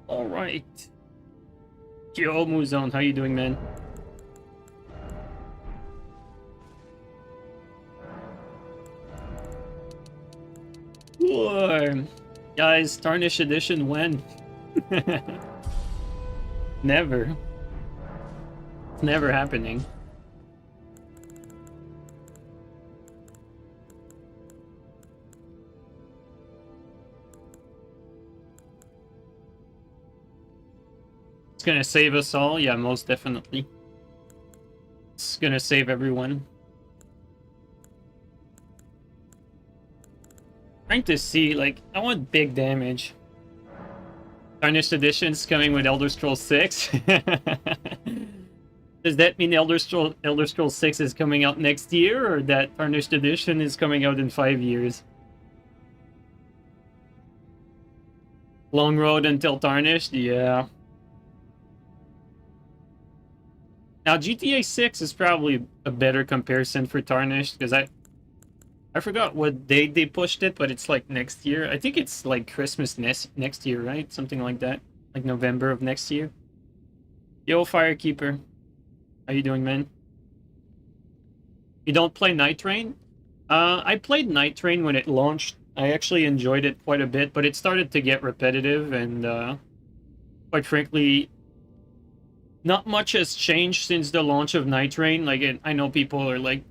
All right. Yo, Muzone, how you doing, man? Whoa. Guys, Tarnished Edition when? Never. It's never happening. It's gonna save us all? Yeah, most definitely. It's gonna save everyone. Trying to see, like, I want big damage. Tarnished Edition's coming with Elder Scrolls 6. Does that mean Elder Scrolls 6 is coming out next year, or that Tarnished Edition is coming out in 5 years? Long road until Tarnished? Yeah. Now, GTA 6 is probably a better comparison for Tarnished, because I forgot what date they pushed it, but it's like next year. I think it's like Christmas next year, right? Something like that. Like November of next year. Yo, Firekeeper. How you doing, man? You don't play Nightreign? I played Nightreign when it launched. I actually enjoyed it quite a bit, but it started to get repetitive, and quite frankly, not much has changed since the launch of Nightreign. Like, I know people are like,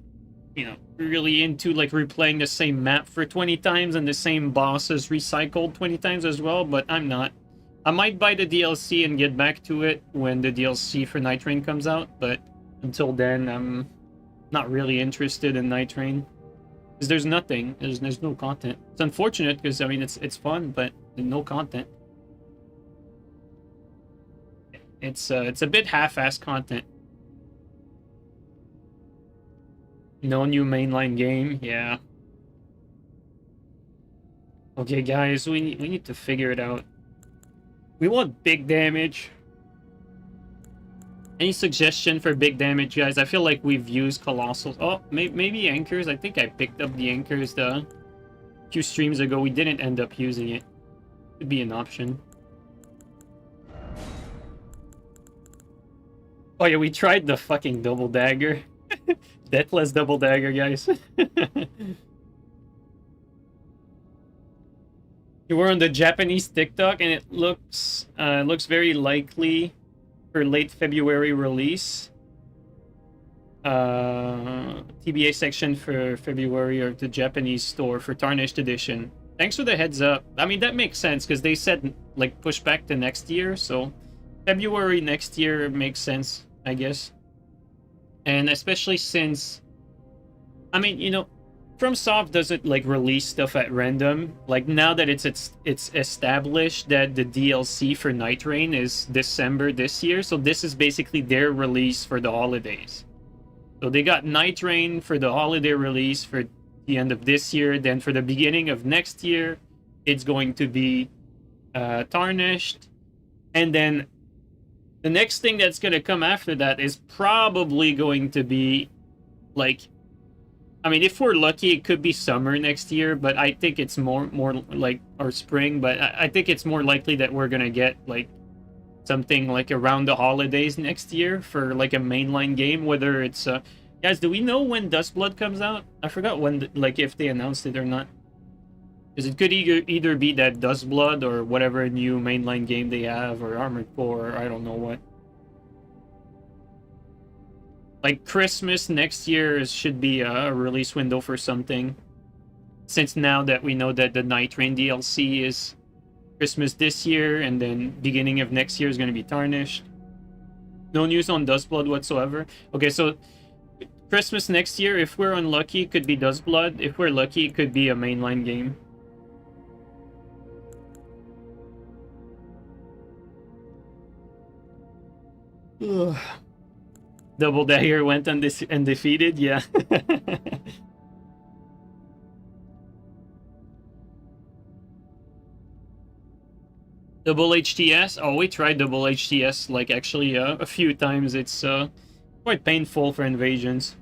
you know, really into like replaying the same map for 20 times and the same bosses recycled 20 times as well, but I'm not. I might buy the DLC and get back to it when the DLC for Nightreign comes out, but until then, I'm not really interested in Nightreign. Because there's nothing. There's no content. It's unfortunate because, I mean, it's fun, but no content. It's a bit half-assed content. No new mainline game, yeah. Okay, guys, we need to figure it out. We want big damage. Any suggestion for big damage, guys? I feel like we've used Colossals. Oh, maybe Anchors. I think I picked up the Anchors a few streams ago. We didn't end up using it. Could be an option. Oh yeah, we tried the fucking double dagger. Deathless double dagger, guys. You were on the Japanese TikTok, and it looks very likely for late February release. TBA section for February, or the Japanese store for Tarnished Edition. Thanks for the heads up. I mean, that makes sense because they said like push back to next year, so February next year makes sense, I guess. And especially since, I mean, you know, FromSoft doesn't like release stuff at random. Like now that it's established that the DLC for Nightreign is December this year, so this is basically their release for the holidays. So they got Nightreign for the holiday release for the end of this year. Then for the beginning of next year, it's going to be Tarnished, and then the next thing that's going to come after that is probably going to be like, I mean, if we're lucky, it could be summer next year, but I think it's more like, or spring, but I think it's more likely that we're gonna get like something like around the holidays next year for like a mainline game. Whether it's guys, do we know when Duskblood comes out? I forgot when, like, if they announced it or not. Because it could either be that Duskblood or whatever new mainline game they have, or Armored Core, or I don't know what. Like Christmas next year should be a release window for something. Since now that we know that the Nightreign DLC is Christmas this year, and then beginning of next year is going to be Tarnished. No news on Duskblood whatsoever. Okay, so Christmas next year, if we're unlucky, it could be Duskblood. If we're lucky, it could be a mainline game. Ugh. Double Dagger went undefeated, yeah. Double HTS? Oh, we tried double HTS, like, actually a few times. It's quite painful for invasions.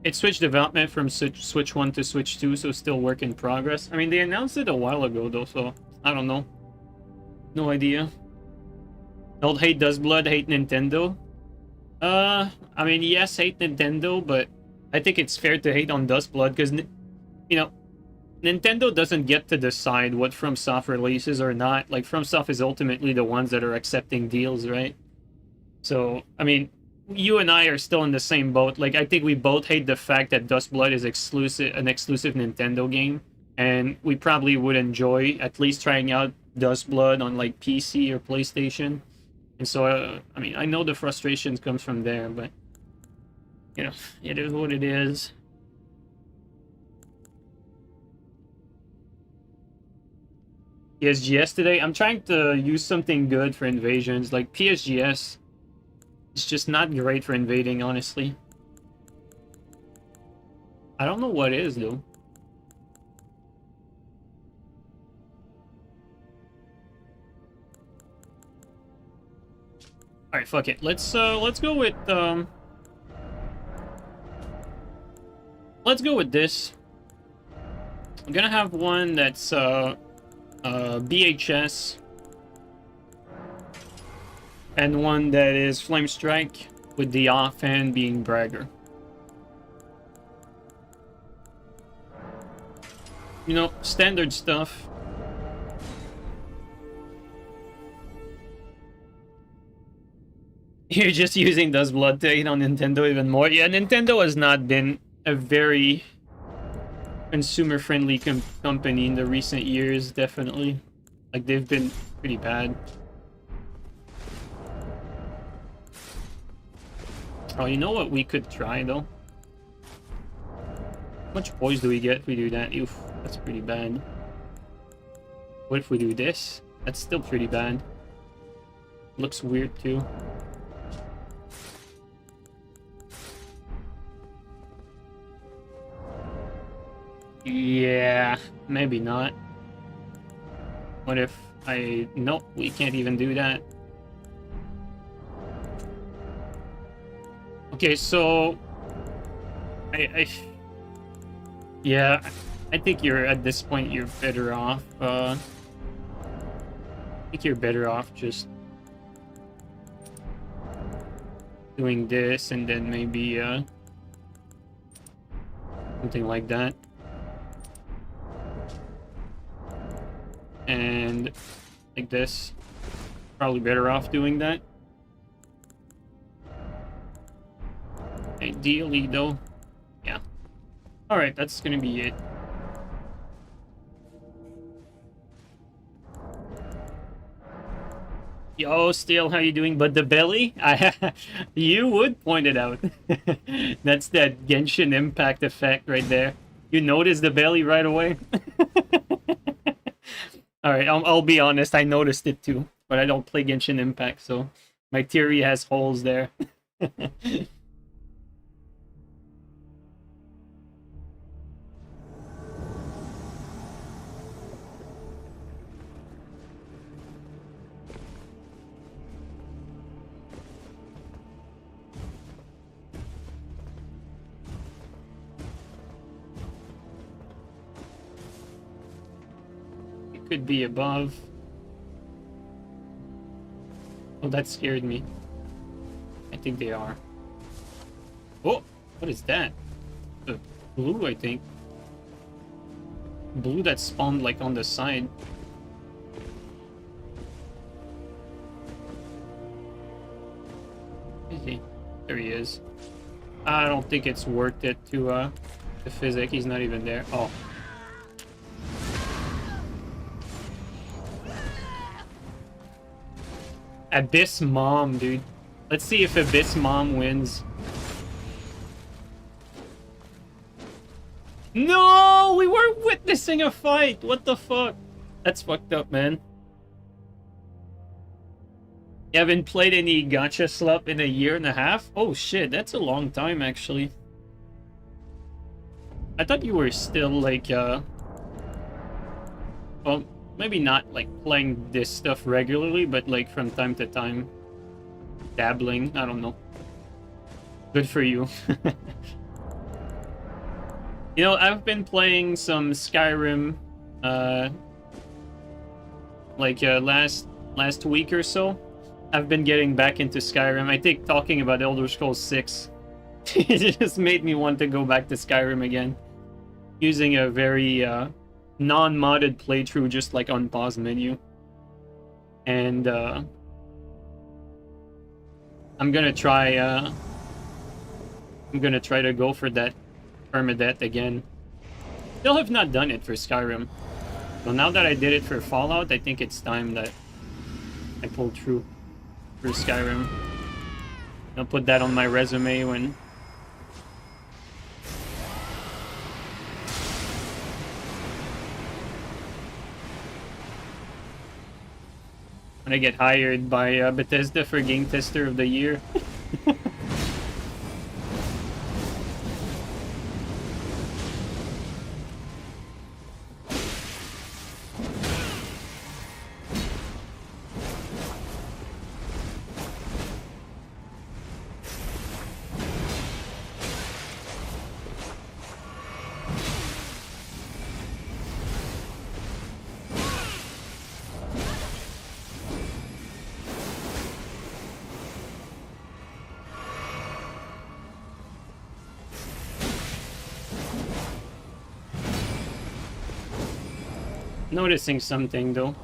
It switched development from Switch 1 to Switch 2, so still work in progress. I mean, they announced it a while ago, though, so I don't know. No idea. Don't hate Duskblood, hate Nintendo. I mean, yes, hate Nintendo, but I think it's fair to hate on Duskblood, because, you know, Nintendo doesn't get to decide what FromSoft releases or not. Like, FromSoft is ultimately the ones that are accepting deals, right? So, I mean, you and I are still in the same boat. Like, I think we both hate the fact that Duskblood is an exclusive Nintendo game, and we probably would enjoy at least trying out Duskblood on, like, PC or PlayStation. And so, I mean, I know the frustrations comes from there, but, you know, it is what it is. PSGS today? I'm trying to use something good for invasions. Like, PSGS is just not great for invading, honestly. I don't know what is, though. Alright, fuck it. Let's go with, let's go with this. I'm gonna have one that's, BHS. And one that is Flame Strike, with the offhand being Bragger. You know, standard stuff. You're just using Duskblood to hate on Nintendo even more. Yeah, Nintendo has not been a very consumer-friendly company in the recent years, definitely. Like, they've been pretty bad. Oh, you know what we could try, though? How much poise do we get if we do that? Oof, that's pretty bad. What if we do this? That's still pretty bad. Looks weird, too. Yeah, maybe not. What if I... Nope, we can't even do that. Okay, so... Yeah, I think you're, at this point, you're better off, I think you're better off just doing this and then maybe, something like that. And like this. Probably better off doing that. Ideally, though. Yeah. Alright, that's gonna be it. Yo, Steel, how you doing? But the belly? You would point it out. That's that Genshin Impact effect right there. You notice the belly right away? Alright, I'll be honest, I noticed it too. But I don't play Genshin Impact, so my theory has holes there. Could be above. Oh, that scared me. I think they are. Oh, what is that? The blue, I think. Blue that spawned like on the side. Is he? There he is. I don't think it's worth it to physic. He's not even there. Oh. Abyss Mom, dude. Let's see if Abyss Mom wins. No! We were witnessing a fight! What the fuck? That's fucked up, man. You haven't played any gacha slap in a year and a half? Oh shit, that's a long time, actually. I thought you were still, like, well, maybe not, like, playing this stuff regularly, but, like, from time to time. Dabbling, I don't know. Good for you. You know, I've been playing some Skyrim, last week or so. I've been getting back into Skyrim. I think talking about Elder Scrolls 6 it just made me want to go back to Skyrim again, using a very non-modded playthrough, just like on pause menu. And I'm gonna try to go for that permadeath again. Still have not done it for Skyrim. So now that I did it for Fallout, I think it's time that I pull through for Skyrim. I'll put that on my resume when I get hired by Bethesda for Game Tester of the Year. Noticing something though.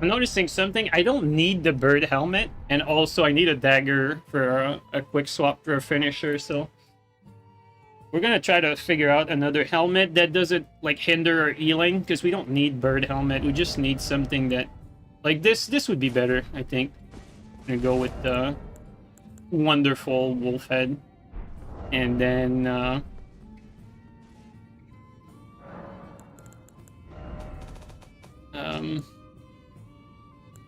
I'm noticing something. I don't need the bird helmet, and also I need a dagger for a quick swap for a finisher, so we're gonna try to figure out another helmet that doesn't like hinder our healing, because we don't need bird helmet. We just need something that like this would be better, I think. I'm gonna go with the wonderful wolf head, and then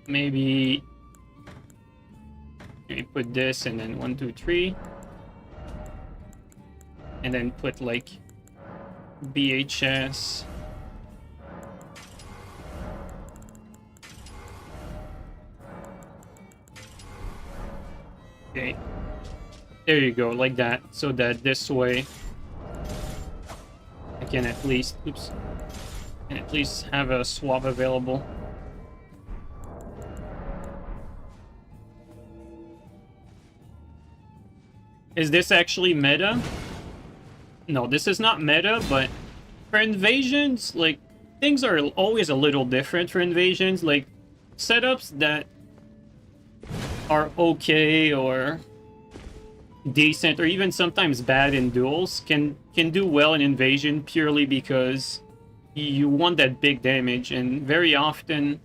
maybe put this, and then 1, 2, 3, and then put like BHS. Okay, there you go, like that, so that this way I can at least, have a swap available. Is this actually meta? No, this is not meta, but for invasions, like, things are always a little different for invasions. Like, setups that are okay or decent or even sometimes bad in duels can do well in invasion purely because you want that big damage, and very often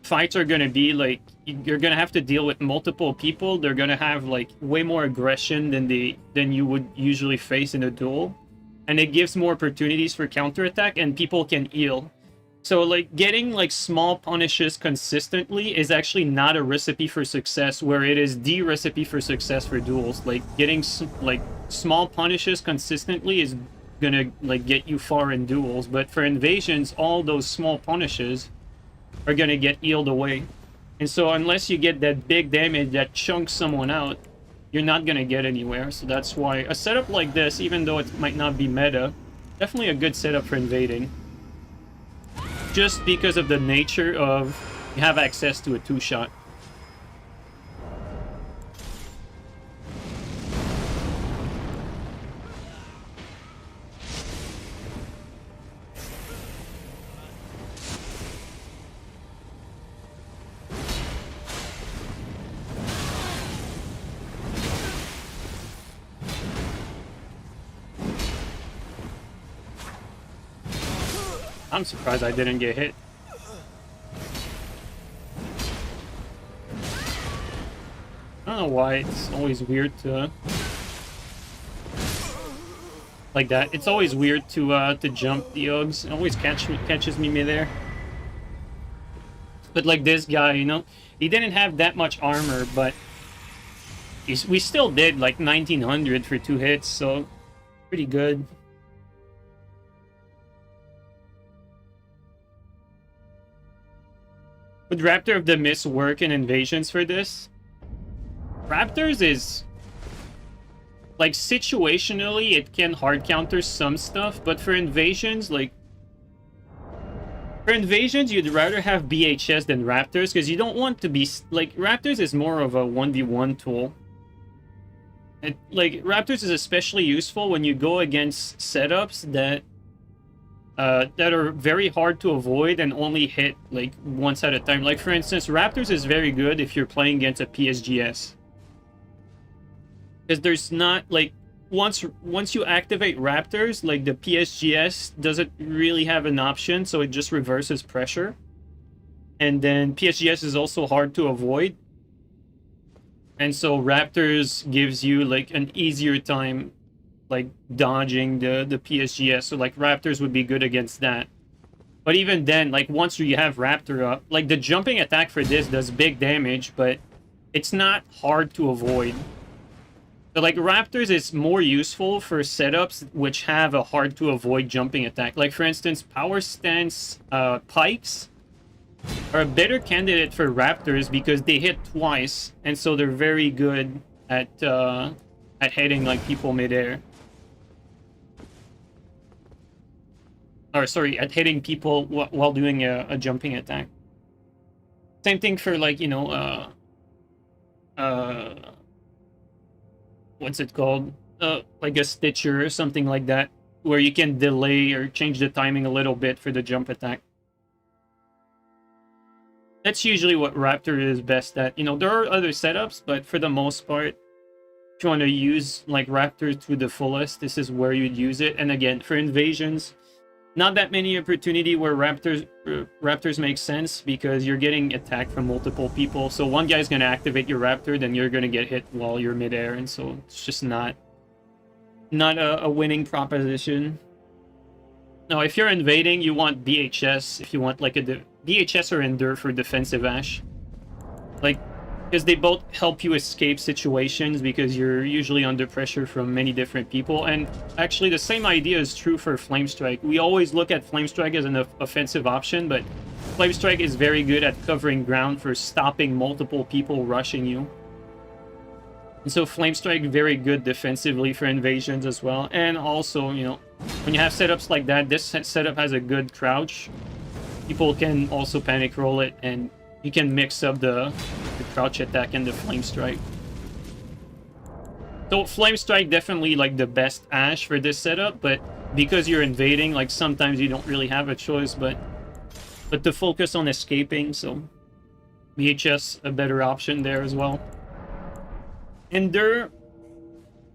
fights are gonna be like, you're gonna have to deal with multiple people. They're gonna have like way more aggression than you would usually face in a duel, and it gives more opportunities for counterattack, and people can heal. So like getting like small punishes consistently is actually not a recipe for success, where it is the recipe for success for duels. Like getting like small punishes consistently is gonna like get you far in duels, but for invasions, all those small punishes are gonna get healed away. And so unless you get that big damage that chunks someone out, you're not gonna get anywhere. So that's why a setup like this, even though it might not be meta, definitely a good setup for invading. Just because of the nature of you have access to a 2-shot. I'm surprised I didn't get hit. I don't know why it's always weird to like that. It's always weird to jump the Ugs. It always catches me midair. But like this guy, you know, he didn't have that much armor, but we still did like 1900 for 2 hits, so pretty good. Would Raptor of the Mist work in invasions for this? Raptors is like situationally it can hard counter some stuff, but for invasions, like for invasions you'd rather have BHS than Raptors because you don't want to be like Raptors is more of a 1v1 tool. And like Raptors is especially useful when you go against setups that are very hard to avoid and only hit like once at a time. Like for instance, Raptors is very good if you're playing against a PSGS. Because there's not like once you activate Raptors, like the PSGS doesn't really have an option, so it just reverses pressure. And then PSGS is also hard to avoid. And so Raptors gives you like an easier time like dodging the PSGS. So like Raptors would be good against that. But even then, like once you have Raptor up, like the jumping attack for this does big damage, but it's not hard to avoid. So like Raptors is more useful for setups which have a hard to avoid jumping attack. Like for instance, Power Stance Pikes are a better candidate for Raptors because they hit twice, and so they're very good at hitting like people midair. Or sorry, at hitting people while doing a jumping attack. Same thing for like, you know, what's it called? Like a Stitcher or something like that, where you can delay or change the timing a little bit for the jump attack. That's usually what Raptor is best at. You know, there are other setups, but for the most part, if you want to use like Raptor to the fullest, this is where you'd use it. And again, for invasions, not that many opportunity where Raptors make sense because you're getting attacked from multiple people. So one guy's going to activate your Raptor, then you're going to get hit while you're midair, and so it's just not a winning proposition. Now, if you're invading, you want BHS. If you want like a BHS or Endure for defensive Ash, like because they both help you escape situations because you're usually under pressure from many different people. And actually the same idea is true for Flame Strike. We always look at Flame Strike as an offensive option, but Flame Strike is very good at covering ground for stopping multiple people rushing you. And so Flame Strike very good defensively for invasions as well. And also, you know, when you have setups like that, this setup has a good crouch. People can also panic roll it, and you can mix up the crouch attack and the Flame Strike. So Flame Strike definitely like the best Ash for this setup, but because you're invading, like sometimes you don't really have a choice but to focus on escaping, so BHS a better option there as well. Endure,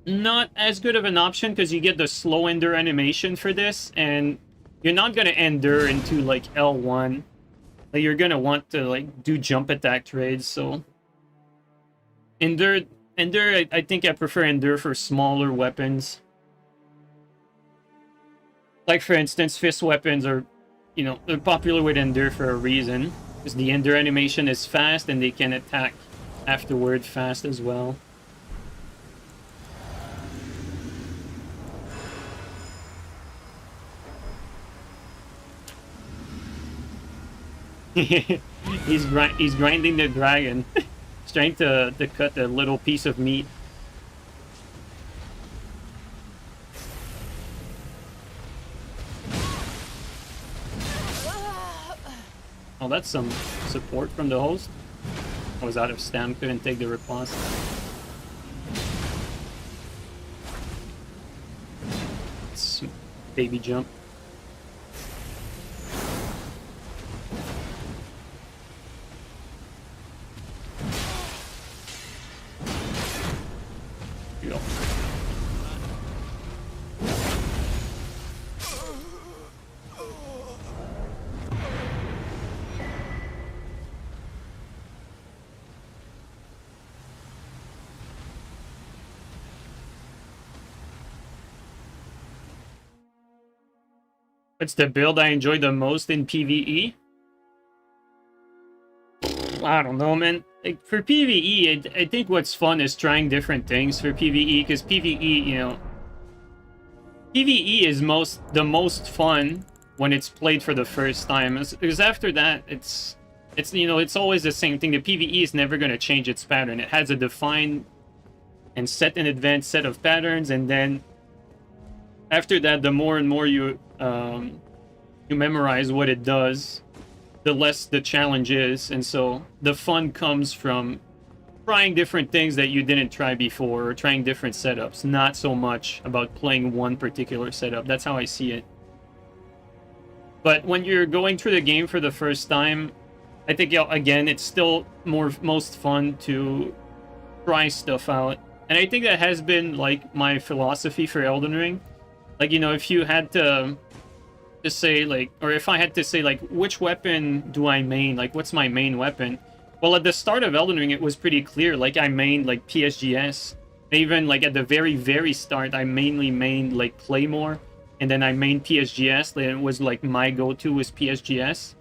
not as good of an option because you get the slow Endure animation for this, and you're not going to Endure into like L1. Like, you're gonna want to like do jump attack trades, so Endure, I think I prefer Endure for smaller weapons. Like for instance, fist weapons are, you know, they're popular with Endure for a reason, because the Endure animation is fast and they can attack afterward fast as well. he's grinding the dragon. He's trying to cut a little piece of meat. Oh, that's some support from the host. I was out of stam, couldn't take the riposte. It's baby jump. What's the build I enjoy the most in PvE? I don't know, man. Like, for PvE, I think what's fun is trying different things for PvE, because PvE, you know, PvE is the most fun when it's played for the first time. Because after that, it's you know, it's always the same thing. The PvE is never going to change its pattern. It has a defined and set in advance set of patterns, and then after that, the more and more you memorize what it does, the less the challenge is. And so the fun comes from trying different things that you didn't try before, or trying different setups, not so much about playing one particular setup. That's how I see it. But when you're going through the game for the first time, I think, again, it's still most fun to try stuff out. And I think that has been, like, my philosophy for Elden Ring. Like, you know, if you had to say, like, or if I had to say, like, which weapon do I main? Like, what's my main weapon? Well, at the start of Elden Ring, it was pretty clear. Like, I mained, like, PSGS. Even, like, at the very, very start, I mainly mained, like, Claymore. And then I mained PSGS. Then it was, like, my go-to was PSGS.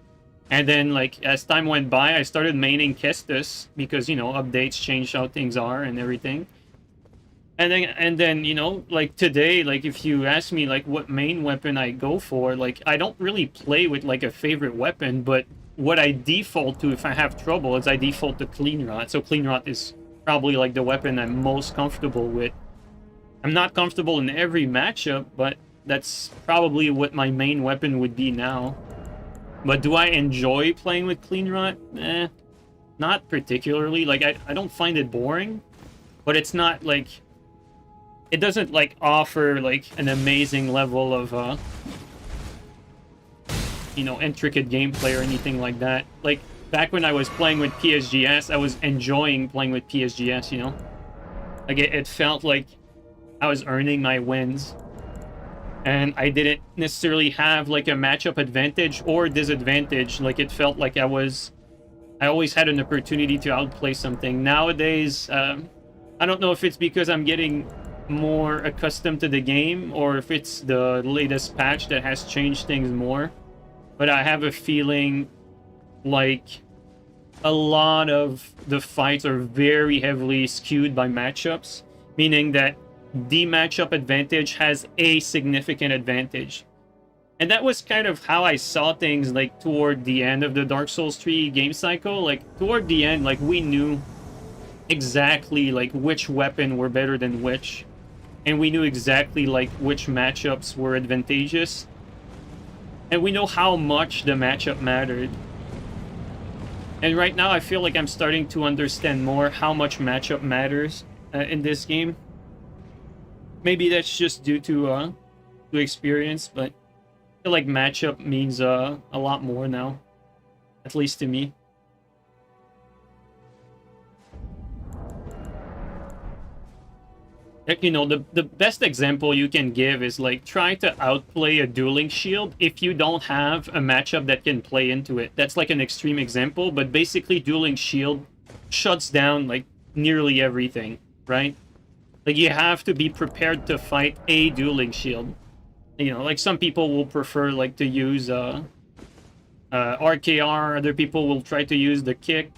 And then, like, as time went by, I started maining Kestis. Because, you know, updates change how things are and everything. And then, you know, like, today, like, if you ask me, like, what main weapon I go for, like, I don't really play with, like, a favorite weapon, but what I default to if I have trouble is I default to Clean Rot. So Clean Rot is probably, like, the weapon I'm most comfortable with. I'm not comfortable in every matchup, but that's probably what my main weapon would be now. But do I enjoy playing with Clean Rot? Not particularly. Like, I don't find it boring, but it's not, like... It doesn't, like, offer, like, an amazing level of, you know, intricate gameplay or anything like that. Like, back when I was playing with PSGS, I was enjoying playing with PSGS, you know? Like, it felt like I was earning my wins. And I didn't necessarily have, like, a matchup advantage or disadvantage. Like, it felt like I always had an opportunity to outplay something. Nowadays, I don't know if it's because I'm getting more accustomed to the game or if it's the latest patch that has changed things more, but I have a feeling like a lot of the fights are very heavily skewed by matchups, meaning that the matchup advantage has a significant advantage. And that was kind of how I saw things, like, toward the end of the Dark Souls 3 game cycle. Like, toward the end, like, we knew exactly, like, which weapon were better than which. And we knew exactly, like, which matchups were advantageous. And we know how much the matchup mattered. And right now, I feel like I'm starting to understand more how much matchup matters in this game. Maybe that's just due to experience, but I feel like matchup means a lot more now. At least to me. You know, the best example you can give is, like, try to outplay a dueling shield if you don't have a matchup that can play into it. That's, like, an extreme example, but basically dueling shield shuts down, like, nearly everything, right? Like, you have to be prepared to fight a dueling shield. You know, like, some people will prefer, like, to use RKR, other people will try to use the kick.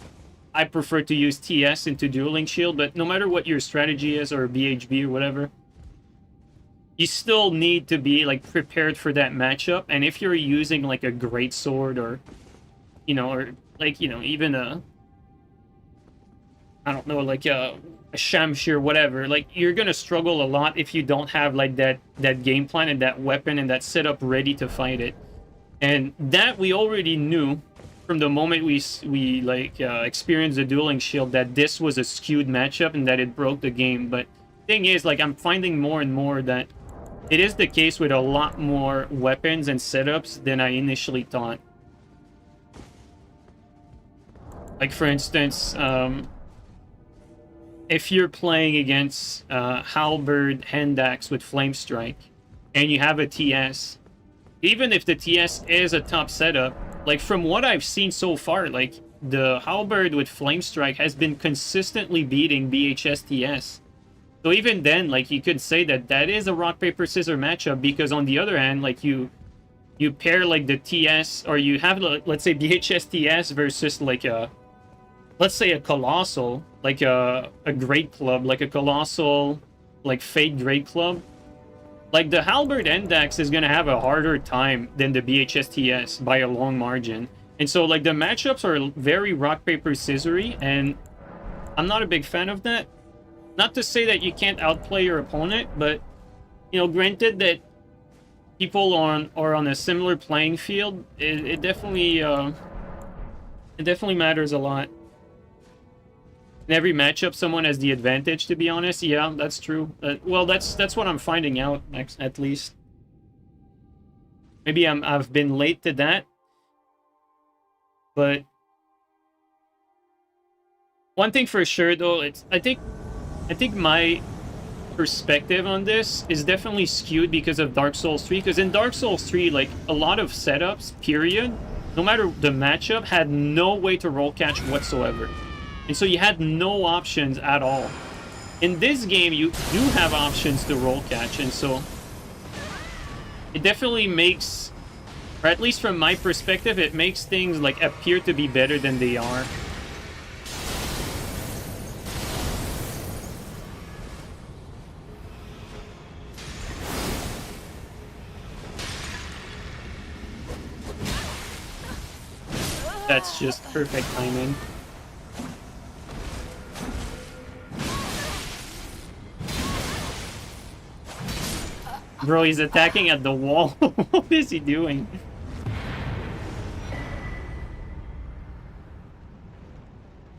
I prefer to use TS into Dueling Shield, but no matter what your strategy is, or BHB or whatever, you still need to be, like, prepared for that matchup. And if you're using, like, a great sword, or, you know, or, like, you know, even a, I don't know, like a Shamshir, whatever, like, you're gonna struggle a lot if you don't have, like, that game plan and that weapon and that setup ready to fight it. And that we already knew from the moment we experienced the Dueling Shield, that this was a skewed matchup and that it broke the game. But thing is, like, I'm finding more and more that it is the case with a lot more weapons and setups than I initially thought. Like, for instance, if you're playing against Halberd Hendax with Flame Strike and you have a TS, even if the TS is a top setup, like, from what I've seen so far, like, the Halberd with Flame Strike has been consistently beating BHS TS. So even then, like, you could say that that is a rock, paper, scissors matchup, because on the other hand, like, you you pair like the TS, or you have, let's say, BHS TS versus like a, let's say, a Colossal, like a Great Club, like a Colossal, like Fate Great Club. Like, the Halberd Index is going to have a harder time than the BHS TS by a long margin. And so, like, the matchups are very rock, paper, scissory, and I'm not a big fan of that. Not to say that you can't outplay your opponent, but, you know, granted that people are on a similar playing field, it definitely matters a lot. In every matchup, someone has the advantage, to be honest. Yeah, that's true. Well, that's what I'm finding out, at least. Maybe I've been late to that. But one thing for sure, though, I think my perspective on this is definitely skewed because of Dark Souls 3. Because in Dark Souls 3, like, a lot of setups, period, no matter the matchup, had no way to roll catch whatsoever. And so you had no options at all. In this game, you do have options to roll catch, and so it definitely makes, or at least from my perspective, it makes things like appear to be better than they are. That's just perfect timing. Bro, he's attacking at the wall. What is he doing?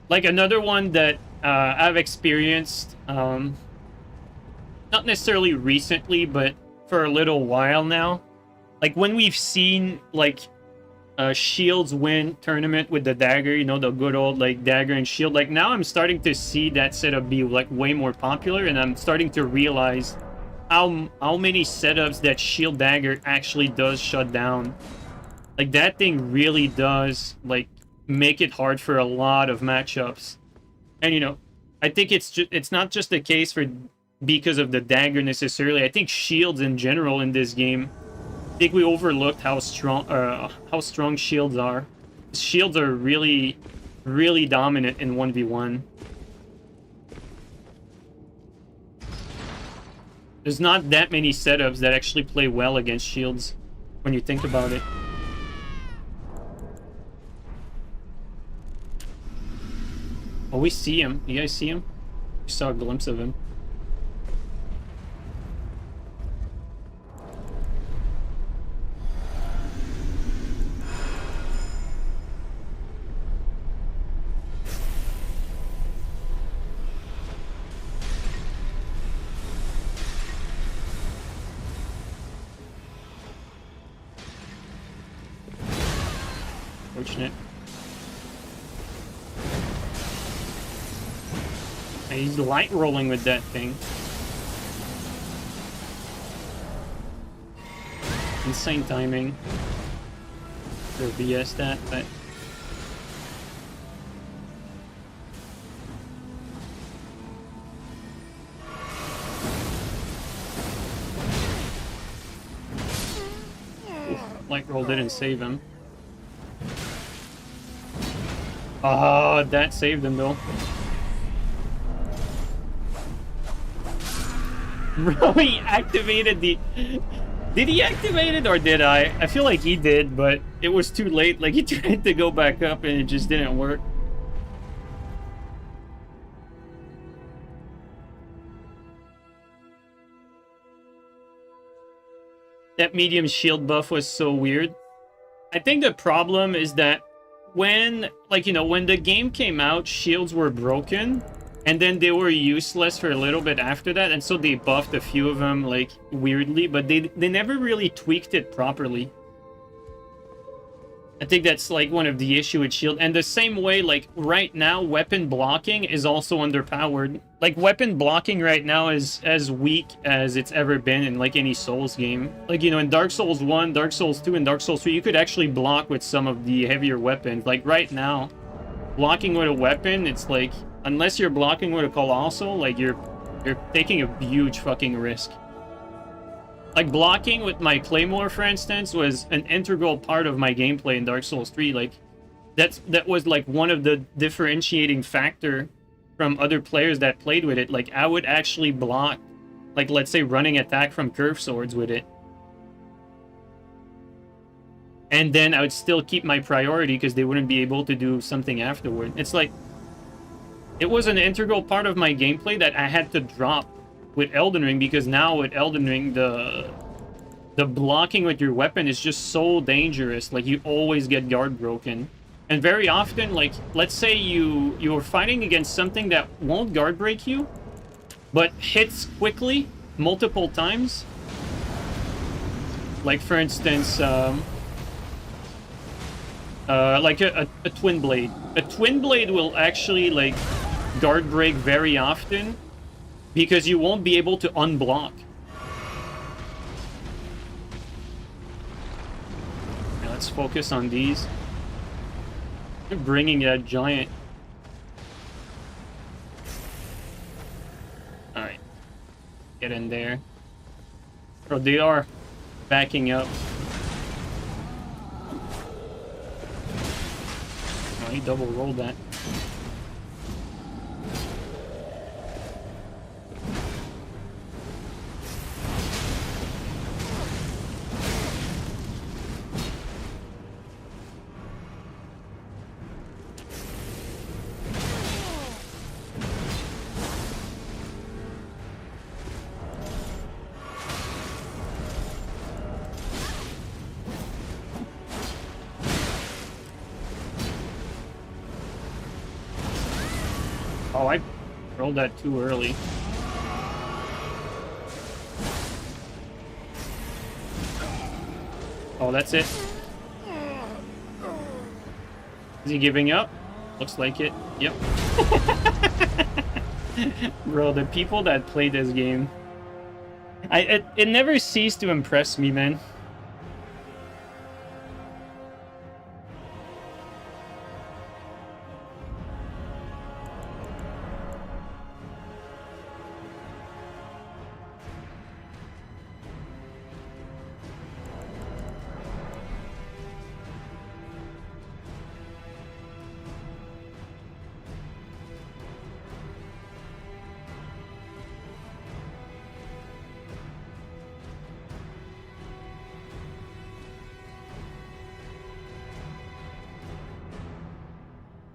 Like, another one that I've experienced, not necessarily recently, but for a little while now. Like, when we've seen, like, Shields win tournament with the dagger, you know, the good old, like, dagger and shield. Like, now I'm starting to see that setup be, like, way more popular, and I'm starting to realize how many setups that shield dagger actually does shut down. Like, that thing really does, like, make it hard for a lot of matchups. And, you know, I think it's not just the case because of the dagger necessarily. I think shields in general in this game, I think we overlooked how strong shields are. Shields are really, really dominant in 1v1. There's not that many setups that actually play well against shields when you think about it. Oh, we see him. You guys see him? We saw a glimpse of him. Fortunate. And he's light rolling with that thing. Insane timing. Or BS that, but light roll didn't save him. Oh, that saved him though. Bro, he activated the... Did he activate it or did I? I feel like he did, but it was too late. Like, he tried to go back up and it just didn't work. That medium shield buff was so weird. I think the problem is that when, like, you know, when the game came out, shields were broken, and then they were useless for a little bit after that, and so they buffed a few of them, like, weirdly, but they never really tweaked it properly. I think that's, like, one of the issue with shield. And the same way, like, right now, weapon blocking is also underpowered. Like, weapon blocking right now is as weak as it's ever been in, like, any Souls game. Like, you know, in Dark Souls 1, Dark Souls 2, and Dark Souls 3, you could actually block with some of the heavier weapons. Like, right now, blocking with a weapon, it's like, unless you're blocking with a Colossal, like, you're taking a huge fucking risk. Like, blocking with my Claymore, for instance, was an integral part of my gameplay in Dark Souls 3. Like, that was, like, one of the differentiating factor from other players that played with it. Like, I would actually block, like, let's say, running attack from curve swords with it. And then I would still keep my priority because they wouldn't be able to do something afterward. It's like, it was an integral part of my gameplay that I had to drop with Elden Ring, because now with Elden Ring, the blocking with your weapon is just so dangerous. Like, you always get guard broken. And very often, like, let's say you're fighting against something that won't guard break you, but hits quickly multiple times. Like, for instance, like a twin blade. A twin blade will actually, like, guard break very often because you won't be able to unblock. Now let's focus on these. They're bringing that giant. Alright. Get in there. Bro, they are backing up. Oh, he double rolled that. Oh, I rolled that too early. Oh, that's it. Is he giving up? Looks like it. Yep. Bro, the people that play this game, it never ceased to impress me, man.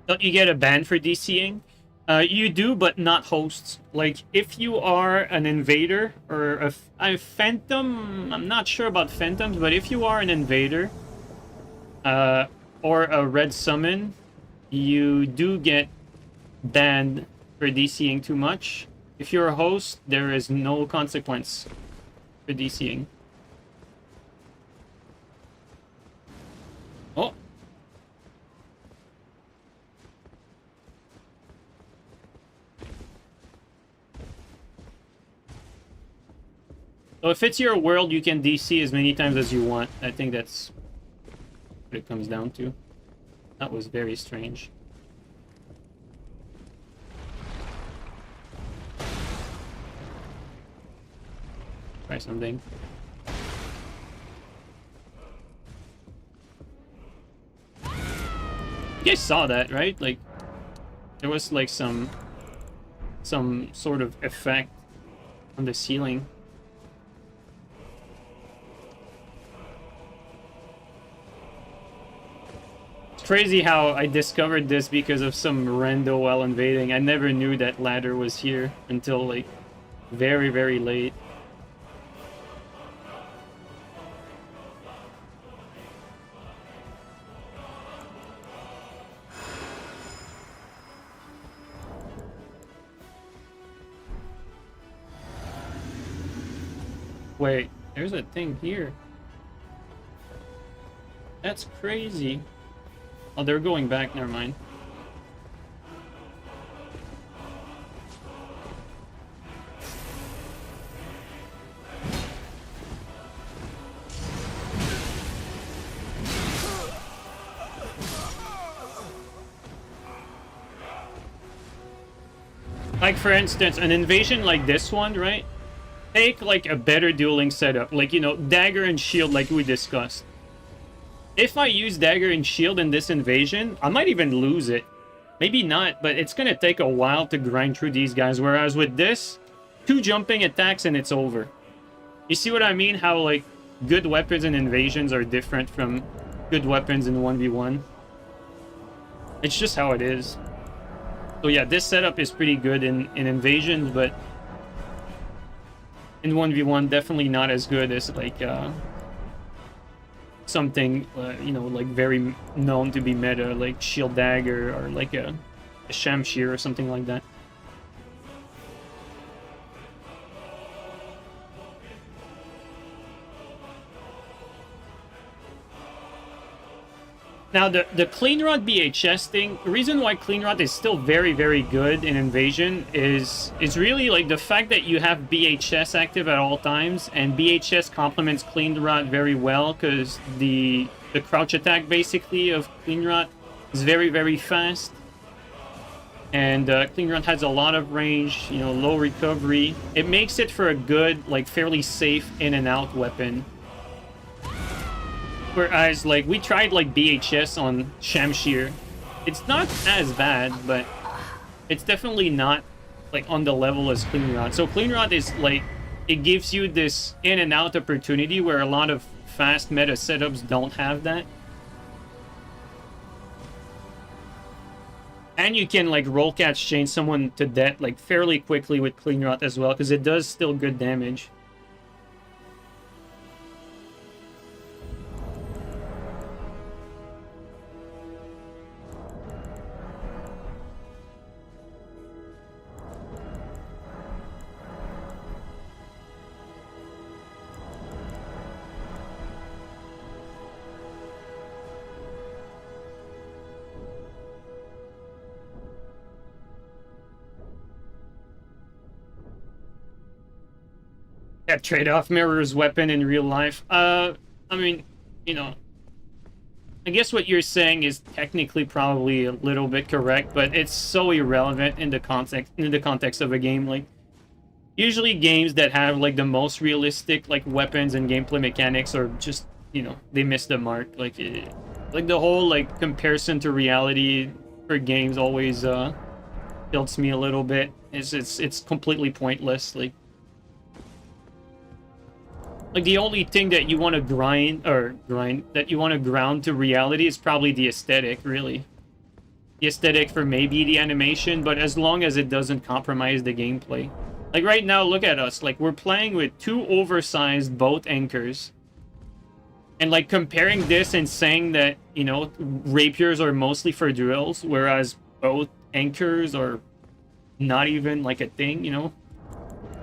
Don't you get a ban for DCing? You do, but not hosts. Like, if you are an invader or a phantom, I'm not sure about phantoms, but if you are an invader or a red summon, you do get banned for DCing too much. If you're a host, there is no consequence for DCing. Oh. So if it's your world, you can DC as many times as you want. I think that's what it comes down to. That was very strange. Try something. You guys saw that, right? Like, there was like some sort of effect on the ceiling. Crazy how I discovered this because of some rando while invading. I never knew that ladder was here until like very, very late. Wait, there's a thing here. That's crazy. Oh, they're going back, never mind. Like, for instance, an invasion like this one, right? take like a better dueling setup, like, you know, dagger and shield like we discussed. If I use dagger and shield in this invasion, I might even lose it. Maybe not, but it's gonna take a while to grind through these guys, whereas with this, 2 jumping attacks and it's over. You see what I mean? How, like, good weapons in invasions are different from good weapons in 1v1. It's just how it is. So yeah, this setup is pretty good in invasions, but in 1v1, definitely not as good as, like, something, you know, like, very known to be meta, like Shield Dagger, or like a Shamshir or something like that. Now, the Clean Rod BHS thing, the reason why Clean Rod is still very, very good in Invasion is really, like, the fact that you have BHS active at all times, and BHS complements Clean Rod very well, because the crouch attack, basically, of Clean Rod is very, very fast. And Clean Rod has a lot of range, you know, low recovery. It makes it for a good, like, fairly safe in-and-out weapon. Whereas, like, we tried, like, BHS on Shamshir. It's not as bad, but it's definitely not, like, on the level as Clean Rod. So Clean Rod is, like, it gives you this in-and-out opportunity where a lot of fast meta setups don't have that. And you can, like, roll catch chain someone to death, like, fairly quickly with Clean Rod as well, because it does still good damage. Yeah, trade-off mirrors weapon in real life. I mean, you know, I guess what you're saying is technically probably a little bit correct, but it's so irrelevant in the context of a game. Like, usually games that have, like, the most realistic, like, weapons and gameplay mechanics are just, you know, they miss the mark. Like, like, the whole, like, comparison to reality for games always tilts me a little bit. It's completely pointless. Like, the only thing that you want to that you want to ground to reality is probably the aesthetic, really. The aesthetic for maybe the animation, but as long as it doesn't compromise the gameplay. Like, right now, look at us. Like, we're playing with 2 oversized boat anchors. And, like, comparing this and saying that, you know, rapiers are mostly for duels, whereas boat anchors are not even, like, a thing, you know?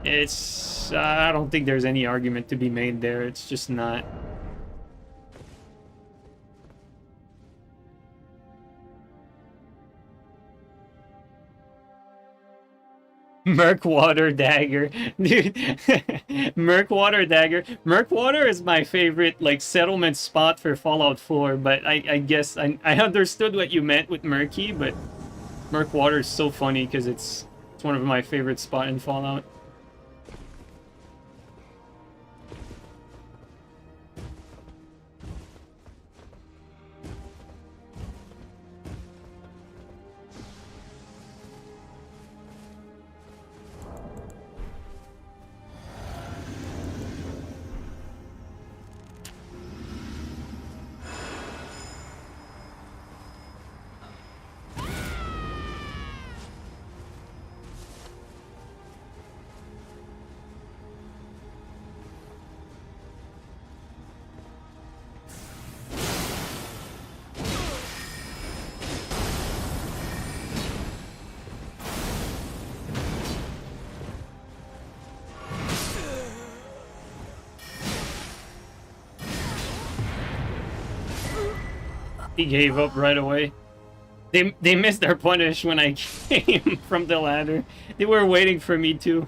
It's... I don't think there's any argument to be made there. It's just not. Murkwater Dagger. Dude, Murkwater Dagger. Murkwater is my favorite, like, settlement spot for Fallout 4, but I guess I understood what you meant with Murky, but Murkwater is so funny because it's one of my favorite spots in Fallout. He gave up right away. They missed their punish when I came from the ladder. They were waiting for me to.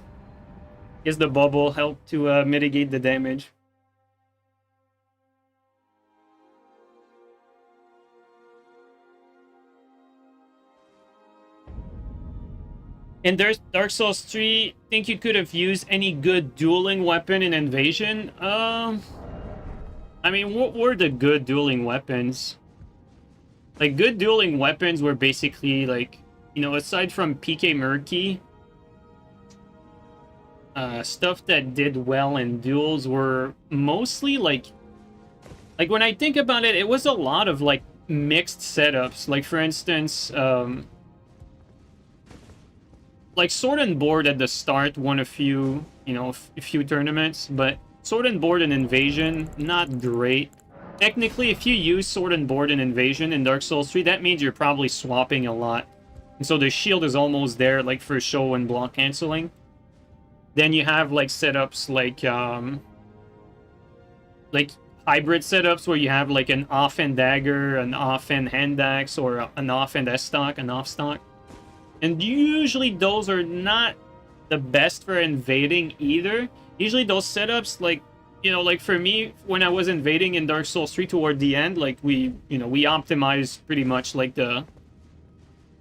Guess the bubble helped to mitigate the damage. In Dark Souls 3, think you could have used any good dueling weapon in Invasion? I mean, what were the good dueling weapons? Like, good dueling weapons were basically, like, you know, aside from PK Murky, stuff that did well in duels were mostly, like, when I think about it, it was a lot of, like, mixed setups. Like, for instance, like, Sword and Board at the start won a few, you know, a few tournaments, but Sword and Board and Invasion, not great. Technically, if you use Sword and Board and Invasion in Dark Souls 3, that means you're probably swapping a lot. And so the shield is almost there, like, for show and block canceling. Then you have, like, setups like hybrid setups where you have, like, an off-end dagger, an off-end hand axe, or an off-end S-stock, an off-stock. And usually those are not the best for invading either. Usually those setups, like, you know, like for me, when I was invading in Dark Souls 3 toward the end, like we optimized pretty much like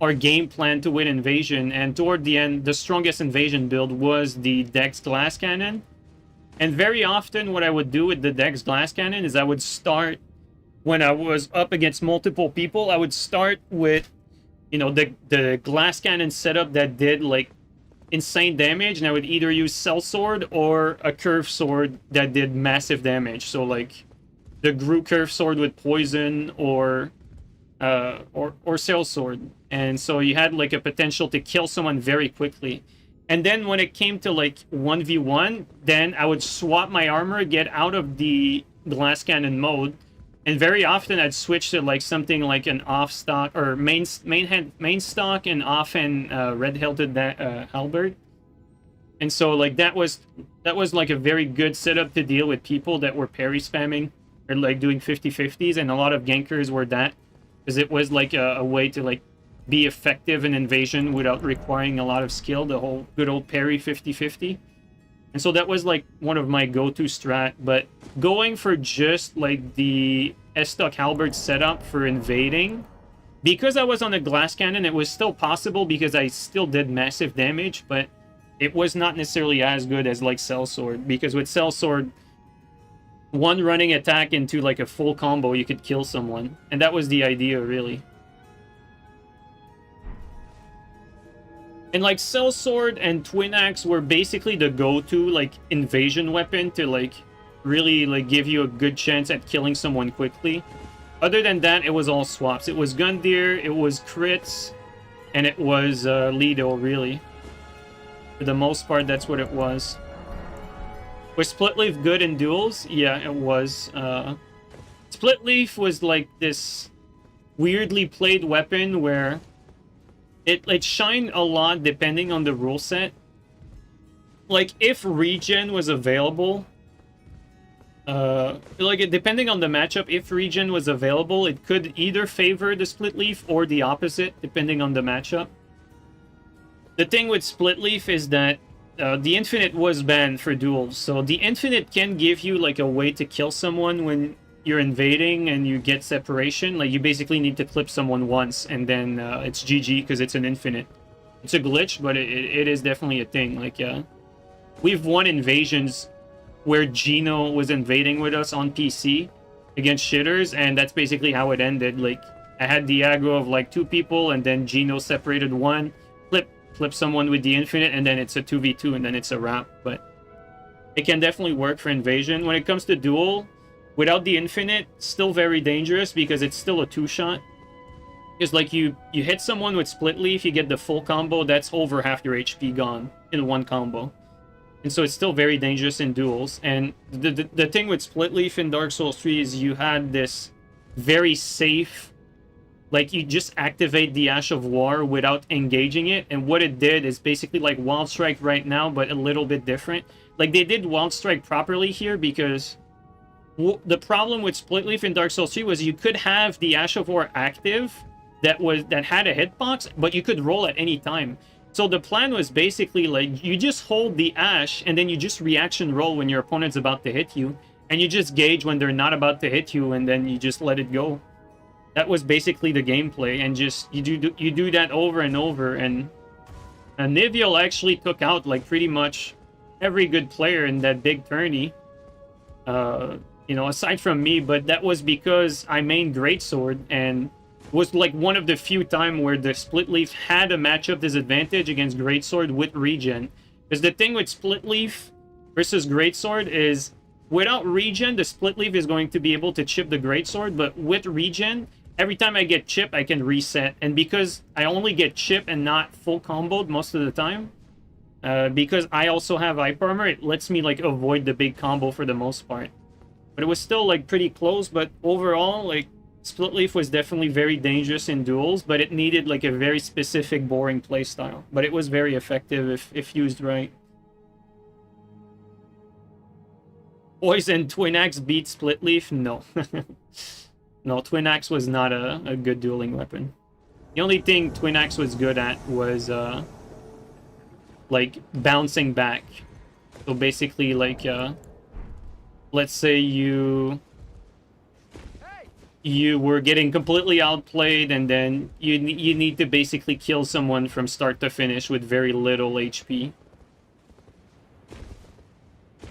our game plan to win invasion, and toward the end, the strongest invasion build was the Dex Glass Cannon. And very often what I would do with the Dex Glass Cannon is I would start, when I was up against multiple people, I would start with, you know, the Glass Cannon setup that did, like, insane damage, and I would either use Sellsword or a Curve Sword that did massive damage. So, like, the Groot Curve Sword with poison, or Sellsword. And so you had, like, a potential to kill someone very quickly. And then when it came to, like, 1v1, then I would swap my armor, get out of the Glass Cannon mode, and very often I'd switch to, like, something like an off-stock, or main stock and off-end red-hilted halberd. And so, like, that was like a very good setup to deal with people that were parry spamming, or, like, doing 50-50s, and a lot of gankers were that, because it was, like, a way to, like, be effective in invasion without requiring a lot of skill, the whole good old parry 50-50. And so that was, like, one of my go-to strat. But going for just, like, the S-Stock Halberd setup for invading, because I was on a Glass Cannon, it was still possible because I still did massive damage, but it was not necessarily as good as, like, Sellsword, because with Sellsword, one running attack into, like, a full combo, you could kill someone. And that was the idea, really. And, like, Sellsword and Twin Axe were basically the go-to, like, invasion weapon to, like, really, like, give you a good chance at killing someone quickly. Other than that, it was all swaps. It was Gundyr, it was crits, and it was Lido, really. For the most part, that's what it was. Was Splitleaf good in duels? Yeah, it was. Splitleaf was, like, this weirdly played weapon where it shined a lot depending on the rule set. Like, if regen was available, like, depending on the matchup, if regen was available, it could either favor the Splitleaf or the opposite, depending on the matchup. The thing with Splitleaf is that the Infinite was banned for duels, so the Infinite can give you, like, a way to kill someone when you're invading and you get separation. Like, you basically need to clip someone once, and then it's GG because it's an Infinite. It's a glitch, but it is definitely a thing. Like, we've won invasions where Gino was invading with us on PC against shitters, and that's basically how it ended. Like, I had the aggro of, like, 2 people, and then Gino separated one, flip someone with the Infinite, and then it's a 2v2, and then it's a wrap. But it can definitely work for invasion. When it comes to duel, without the Infinite, still very dangerous because it's still a 2-shot. Because, like, you hit someone with Splitleaf, you get the full combo, that's over half your HP gone in one combo. And so it's still very dangerous in duels. And the thing with Splitleaf in Dark Souls 3 is you had this very safe, like, you just activate the Ash of War without engaging it, and what it did is basically like Wild Strike right now, but a little bit different. Like, they did Wild Strike properly here because the problem with Splitleaf in Dark Souls 3 was you could have the Ash of War active that had a hitbox, but you could roll at any time. So the plan was basically, like, you just hold the Ash, and then you just reaction roll when your opponent's about to hit you, and you just gauge when they're not about to hit you, and then you just let it go. That was basically the gameplay, and just you do that over and over, and Niviel actually took out like pretty much every good player in that big tourney. You know, aside from me, but that was because I mained Greatsword and was like one of the few time where the Split Leaf had a matchup disadvantage against Greatsword with regen. Because the thing with Split Leaf versus Greatsword is without regen, the Split Leaf is going to be able to chip the Greatsword, but with regen, every time I get chip, I can reset. And because I only get chip and not full comboed most of the time, because I also have Ice Armor, it lets me like avoid the big combo for the most part. But it was still like pretty close, but overall, like Split Leaf was definitely very dangerous in duels, but it needed like a very specific boring playstyle. But it was very effective if used right. Poison Twin Axe beat Split Leaf? No. No, Twin Axe was not a good dueling weapon. The only thing Twin Axe was good at was like bouncing back. So basically like let's say you were getting completely outplayed and then you need to basically kill someone from start to finish with very little HP.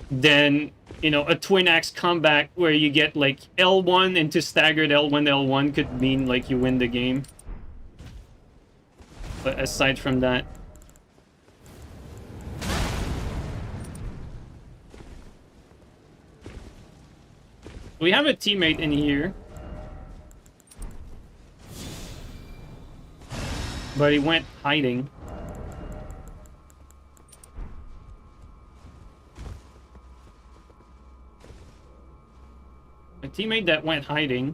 Then, you know, a Twin Axe comeback where you get like L1 into staggered L1 could mean like you win the game. But aside from that, we have a teammate in here. But he went hiding. A teammate that went hiding.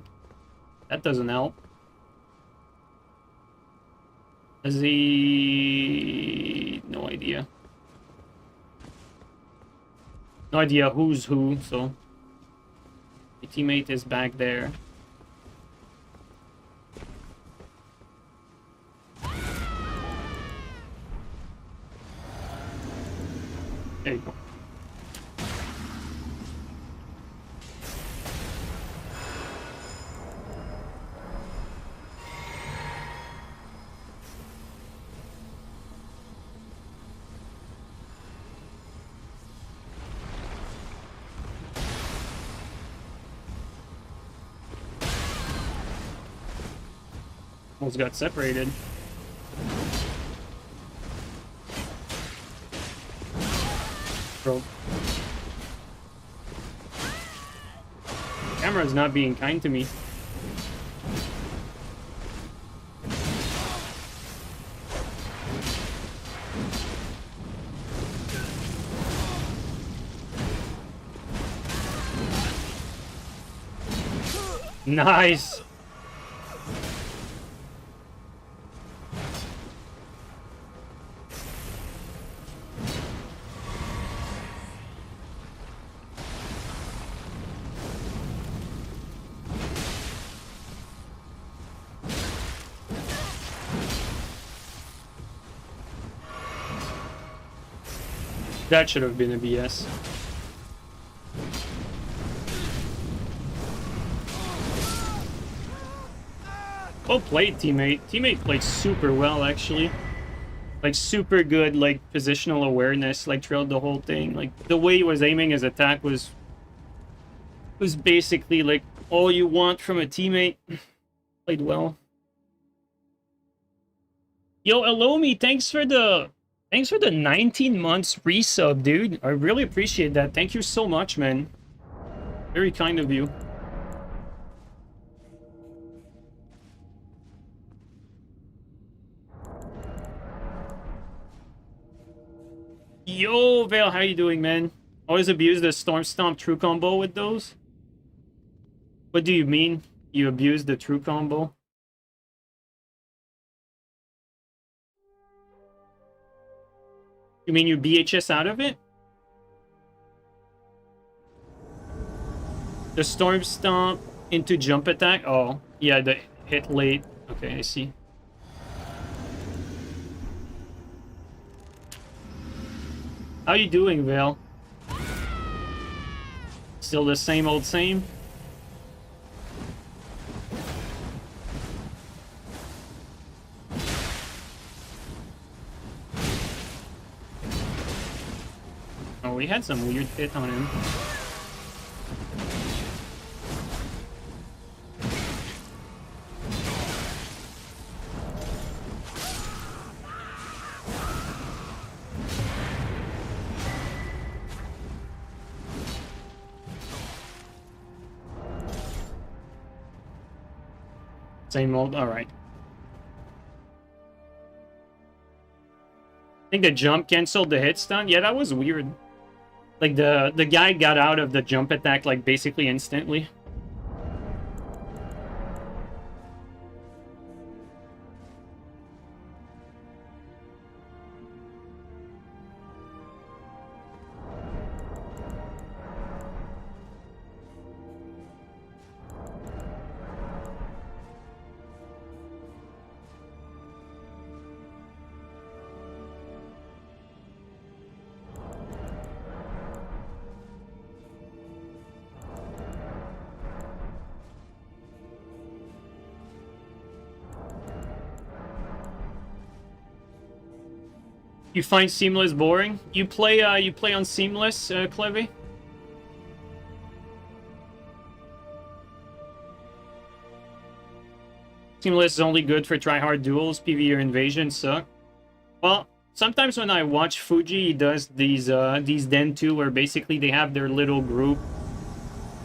That doesn't help. Is he... No idea. No idea who's who, so... My teammate is back there. There you go. Almost got separated. Bro. Camera's not being kind to me. Nice. That should have been a BS. Well played, teammate. Teammate played super well, actually. Like, super good, like, positional awareness, like, throughout the whole thing. Like, the way he was aiming his attack was basically, like, all you want from a teammate. Played well. Yo, Alomi, thanks for the 19 months resub, dude. I really appreciate that. Thank you so much, man. Very kind of you. Yo, Vale, how you doing, man? Always abuse the Storm Stomp true combo with those? What do you mean? You abuse the true combo? You mean you BHS out of it? The Storm Stomp into jump attack? Oh, yeah, the hit late. Okay, I see. How you doing, Vale? Still the same old same? we had some weird hit on him. Same old, alright. I think the jump canceled the hit stun. Yeah, that was weird. Like the guy got out of the jump attack like basically instantly. You find Seamless boring? You play on Seamless, Clevy? Seamless is only good for try-hard duels. PvE or invasion suck. Well, sometimes when I watch Fuji, he does these Den 2 where basically they have their little group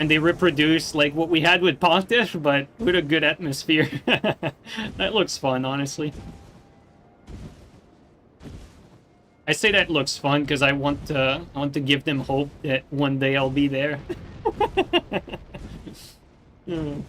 and they reproduce like what we had with Pontiff, but with a good atmosphere. That looks fun, honestly. I say that looks fun because I want to give them hope that one day I'll be there. Hmm.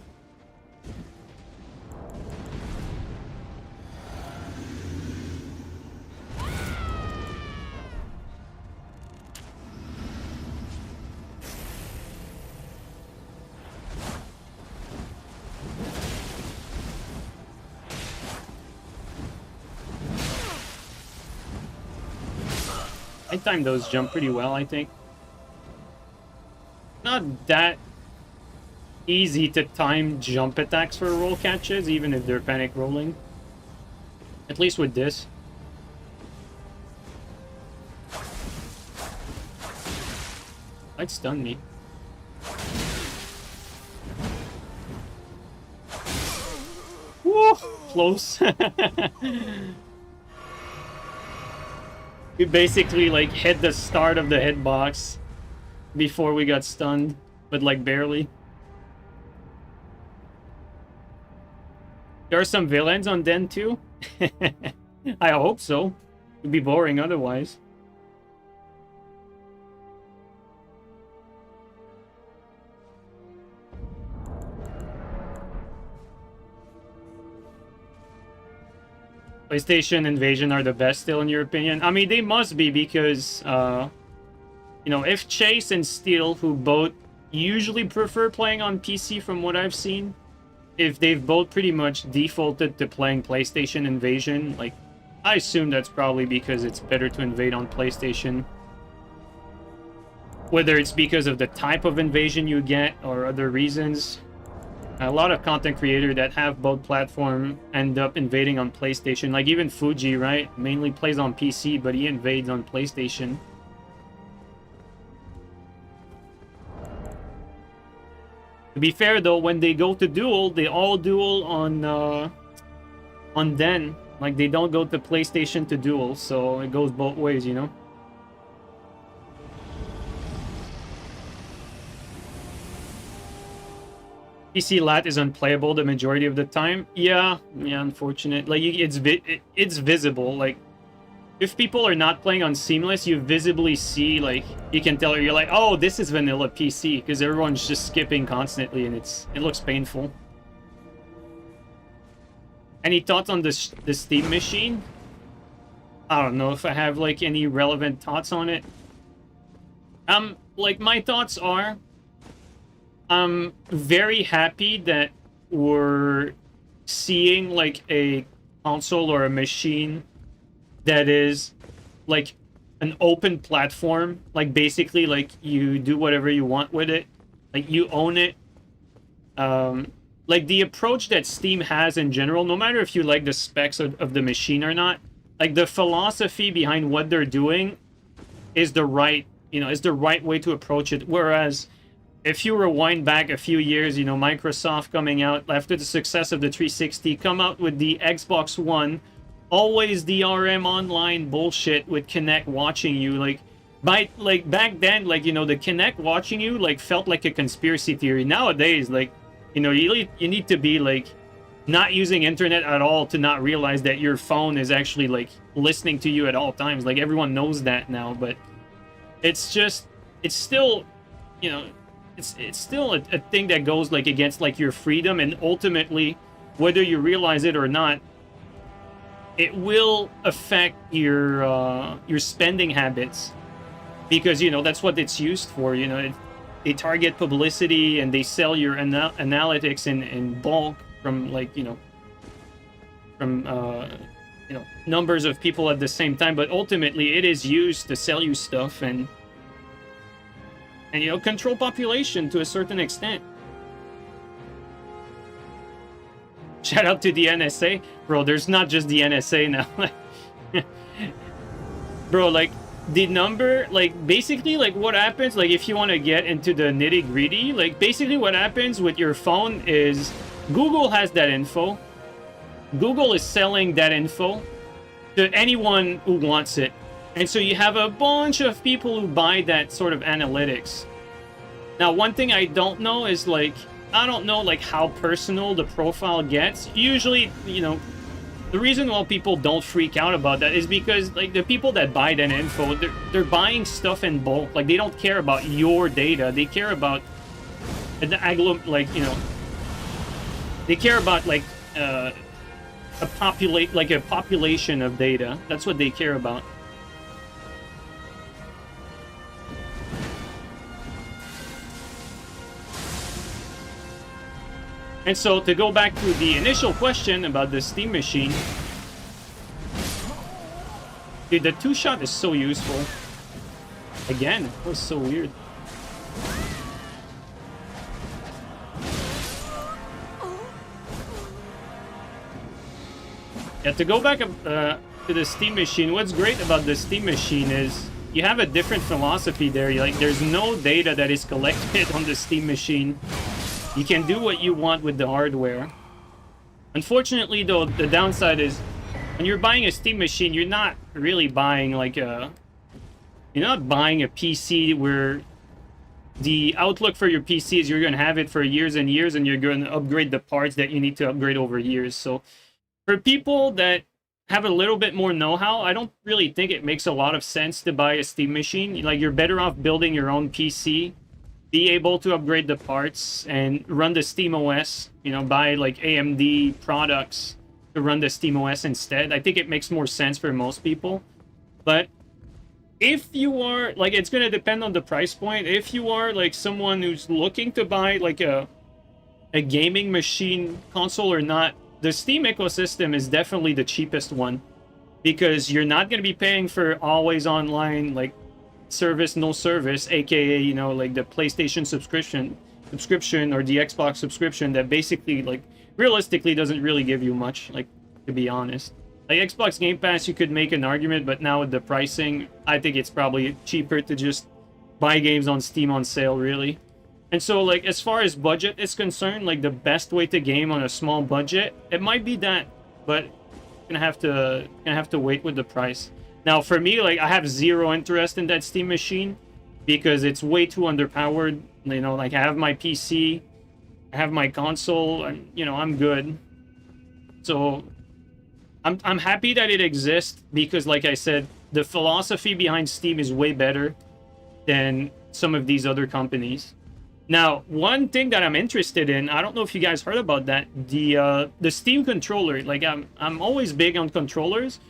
I timed those jump pretty well, I think. Not that easy to time jump attacks for roll catches, even if they're panic rolling. At least with this. Might stun me. Woo! Close. We basically like hit the start of the hitbox before we got stunned, but like barely. There are some villains on Den 2? I hope so. It'd be boring otherwise. PlayStation Invasion are the best still, in your opinion? I mean, they must be because, you know, if Chase and Steel, who both usually prefer playing on PC from what I've seen, if they've both pretty much defaulted to playing PlayStation Invasion, like, I assume that's probably because it's better to invade on PlayStation. Whether it's because of the type of invasion you get or other reasons. A lot of content creators that have both platforms end up invading on PlayStation. Like even Fuji, right? Mainly plays on PC, but he invades on PlayStation. To be fair though, when they go to duel, they all duel on Den. Like they don't go to PlayStation to duel, so it goes both ways, you know? PC lat is unplayable the majority of the time. Yeah, unfortunate. Like it's visible. Like if people are not playing on Seamless, you visibly see, like, you can tell, you're like, oh, this is vanilla PC, because everyone's just skipping constantly and it looks painful. Any thoughts on the Steam machine? I don't know if I have like any relevant thoughts on it. Like my thoughts are, I'm very happy that we're seeing like a console or a machine that is like an open platform. Like basically like you do whatever you want with it. Like you own it. Like the approach that Steam has in general, no matter if you like the specs of the machine or not, like the philosophy behind what they're doing is the right is the right way to approach it. Whereas if you rewind back a few years, Microsoft coming out after the success of the 360, come out with the Xbox One, always DRM online bullshit with Kinect watching you. Like back then, the Kinect watching you felt like a conspiracy theory. Nowadays, you need to be not using internet at all to not realize that your phone is actually listening to you at all times. Like everyone knows that now, but it's still, it's still a thing that goes against your freedom, and ultimately, whether you realize it or not, it will affect your spending habits, because that's what it's used for. They target publicity and they sell your analytics in bulk from numbers of people at the same time, but ultimately it is used to sell you stuff and control population to a certain extent. Shout out to the NSA. Bro, there's not just the NSA now. Bro, the number, basically, what happens, if you want to get into the nitty-gritty, basically what happens with your phone is Google has that info. Google is selling that info to anyone who wants it. And so you have a bunch of people who buy that sort of analytics. Now, one thing I don't know is, I don't know, how personal the profile gets. Usually, the reason why people don't freak out about that is because, the people that buy that info, they're buying stuff in bulk. They don't care about your data. They care about they care about, a population of data. That's what they care about. And so, to go back to the initial question about the Steam machine, dude, the two-shot is so useful. Again, it was so weird. Yeah, to go back to the Steam machine, what's great about the Steam machine is you have a different philosophy there. There's no data that is collected on the Steam machine. You can do what you want with the hardware. Unfortunately, though, the downside is when you're buying a Steam machine, you're not really buying you're not buying a PC where the outlook for your PC is you're going to have it for years and years, and you're going to upgrade the parts that you need to upgrade over years. So for people that have a little bit more know-how, I don't really think it makes a lot of sense to buy a Steam machine. You're better off building your own PC, be able to upgrade the parts and run the Steam OS, buy AMD products to run the Steam OS instead. I think it makes more sense for most people. But if you are, it's going to depend on the price point. If you are someone who's looking to buy a gaming machine console or not, the Steam ecosystem is definitely the cheapest one, because you're not going to be paying for always online service, no service, aka the PlayStation subscription or the Xbox subscription that basically realistically doesn't really give you much, to be honest. Xbox Game Pass, you could make an argument, but now with the pricing, I think it's probably cheaper to just buy games on Steam on sale, really. And so as far as budget is concerned, the best way to game on a small budget, it might be that, but gonna have to wait with the price. Now, for me, I have zero interest in that Steam machine because it's way too underpowered. I have my PC, I have my console, and, I'm good. So, I'm happy that it exists because, like I said, the philosophy behind Steam is way better than some of these other companies. Now, one thing that I'm interested in, I don't know if you guys heard about that, the Steam controller. I'm always big on controllers.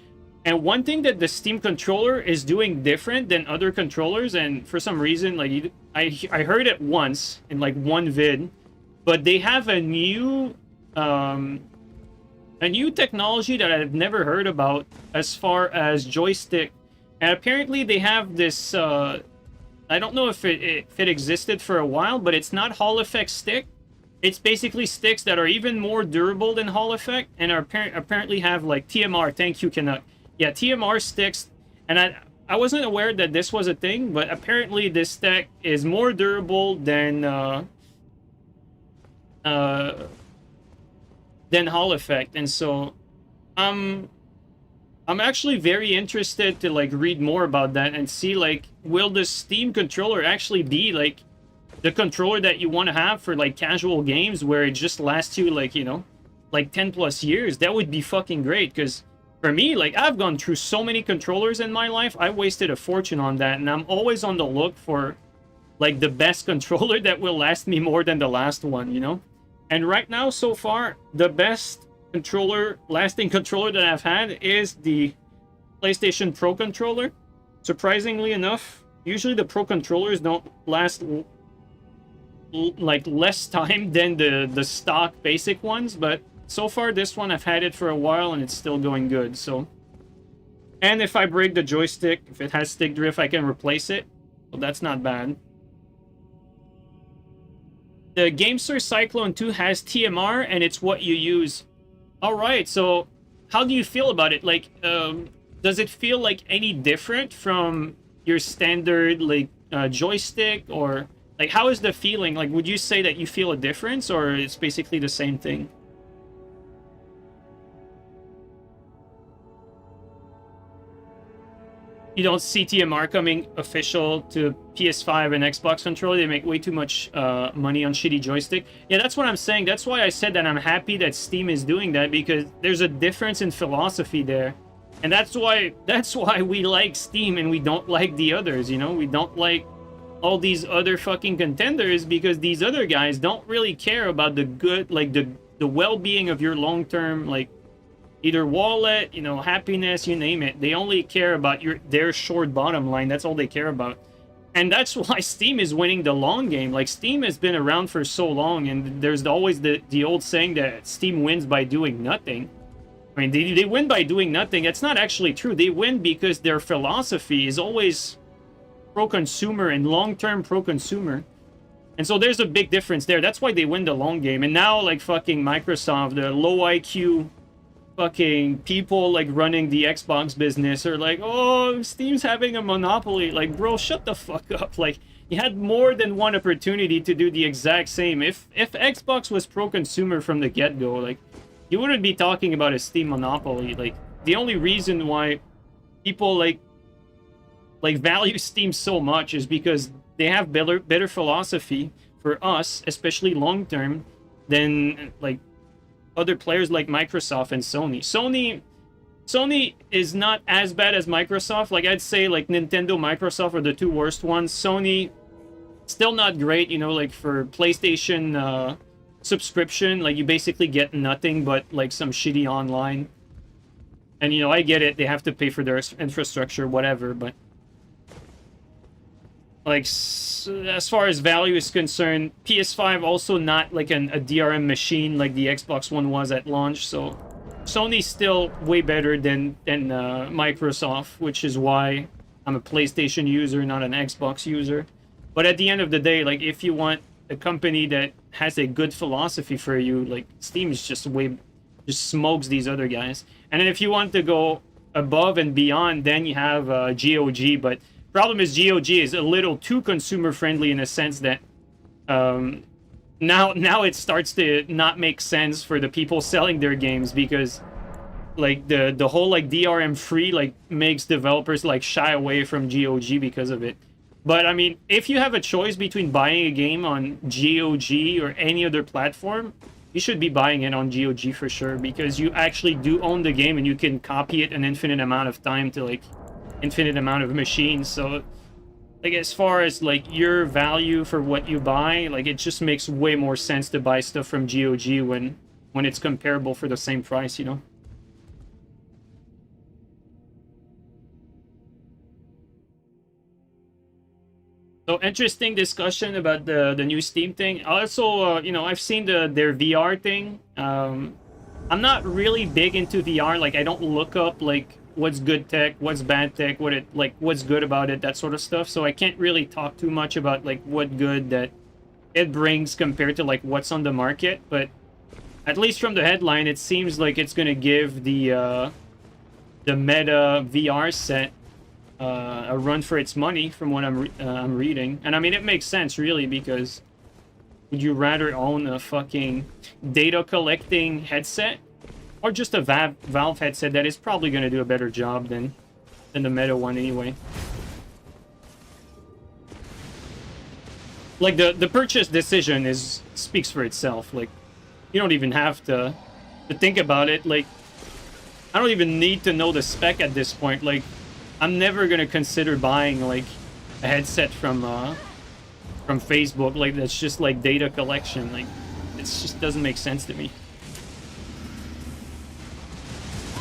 And one thing that the Steam controller is doing different than other controllers, and for some reason, I heard it once in one vid, but they have a new technology that I've never heard about as far as joystick. And apparently they have this, I don't know if it existed for a while, but it's not Hall Effect stick. It's basically sticks that are even more durable than Hall Effect and are apparently have TMR. Thank you, Canuck. Yeah, TMR sticks, and I wasn't aware that this was a thing, but apparently this tech is more durable uh, than Hall Effect, and so um I'm actually very interested to like read more about that and see like will the Steam controller actually be like the controller that you want to have for like casual games where it just lasts you like, you know, like 10 plus years. That would be fucking great, because for me, like, I've gone through so many controllers in my life. I wasted a fortune on that, and I'm always on the look for like the best controller that will last me more than the last one, you know? And right now, so far, the best lasting controller that I've had is the PlayStation Pro controller. Surprisingly enough, usually the Pro controllers don't last like less time than the stock basic ones, but so far this one I've had it for a while and it's still going good. So, and if I break the joystick, if it has stick drift, I can replace it, so that's not bad. The GameSir Cyclone 2 has TMR and it's what you use. All right, so how do you feel about it? Like, does it feel like any different from your standard like joystick, or like how is the feeling? Like, would you say that you feel a difference, or it's basically the same thing? You don't see TMR coming official to PS5 and Xbox controller. They make way too much money on shitty joystick. Yeah, that's what I'm saying. That's why I said that I'm happy that Steam is doing that, because there's a difference in philosophy there. And that's why we like Steam and we don't like the others, you know? We don't like all these other fucking contenders because these other guys don't really care about the good, like the well-being of your long-term, like, either wallet, you know, happiness, you name it. They only care about their short bottom line. That's all they care about. And that's why Steam is winning the long game. Like, Steam has been around for so long, and there's always the old saying that Steam wins by doing nothing. I mean, they win by doing nothing. It's not actually true. They win because their philosophy is always pro-consumer and long-term pro-consumer. And so there's a big difference there. That's why they win the long game. And now, like, fucking Microsoft, the low IQ fucking people like running the Xbox business are like, oh, Steam's having a monopoly. Like, bro, shut the fuck up. Like, you had more than one opportunity to do the exact same. If Xbox was pro-consumer from the get-go, like, you wouldn't be talking about a Steam monopoly. Like, the only reason why people like value Steam so much is because they have better philosophy for us, especially long term, than like other players like Microsoft and Sony. Sony is not as bad as Microsoft. Like, I'd say like Nintendo, Microsoft are the two worst ones. Sony, still not great, you know, like for PlayStation subscription, like you basically get nothing but like some shitty online. And, you know, I get it, they have to pay for their infrastructure, whatever, but like, as far as value is concerned, PS5 also not like a DRM machine like the Xbox One was at launch, so Sony's still way better than Microsoft, which is why I'm a PlayStation user, not an Xbox user. But at the end of the day, like, if you want a company that has a good philosophy for you, like, Steam is just smokes these other guys. And then if you want to go above and beyond, then you have GOG, but problem is GOG is a little too consumer friendly in a sense that now it starts to not make sense for the people selling their games, because like the whole like DRM free like makes developers like shy away from GOG because of it. But I mean, if you have a choice between buying a game on GOG or any other platform, you should be buying it on GOG for sure, because you actually do own the game and you can copy it an infinite amount of time to like infinite amount of machines. So like, as far as like your value for what you buy, like, it just makes way more sense to buy stuff from GOG when it's comparable for the same price, you know. So interesting discussion about the new Steam thing. Also, you know, I've seen their VR thing. I'm not really big into VR. Like, I don't look up like what's good tech, what's bad tech, what's good about it, that sort of stuff. So I can't really talk too much about like what good that it brings compared to like what's on the market. But at least from the headline, it seems like it's gonna give the Meta VR set a run for its money from what I'm reading. And I mean, it makes sense really, because would you rather own a fucking data collecting headset or just a Valve headset that is probably going to do a better job than the Meta one anyway? Like the purchase decision speaks for itself. Like, you don't even have to think about it. Like, I don't even need to know the spec at this point. Like, I'm never gonna consider buying like a headset from Facebook. Like, that's just like data collection. Like, it just doesn't make sense to me.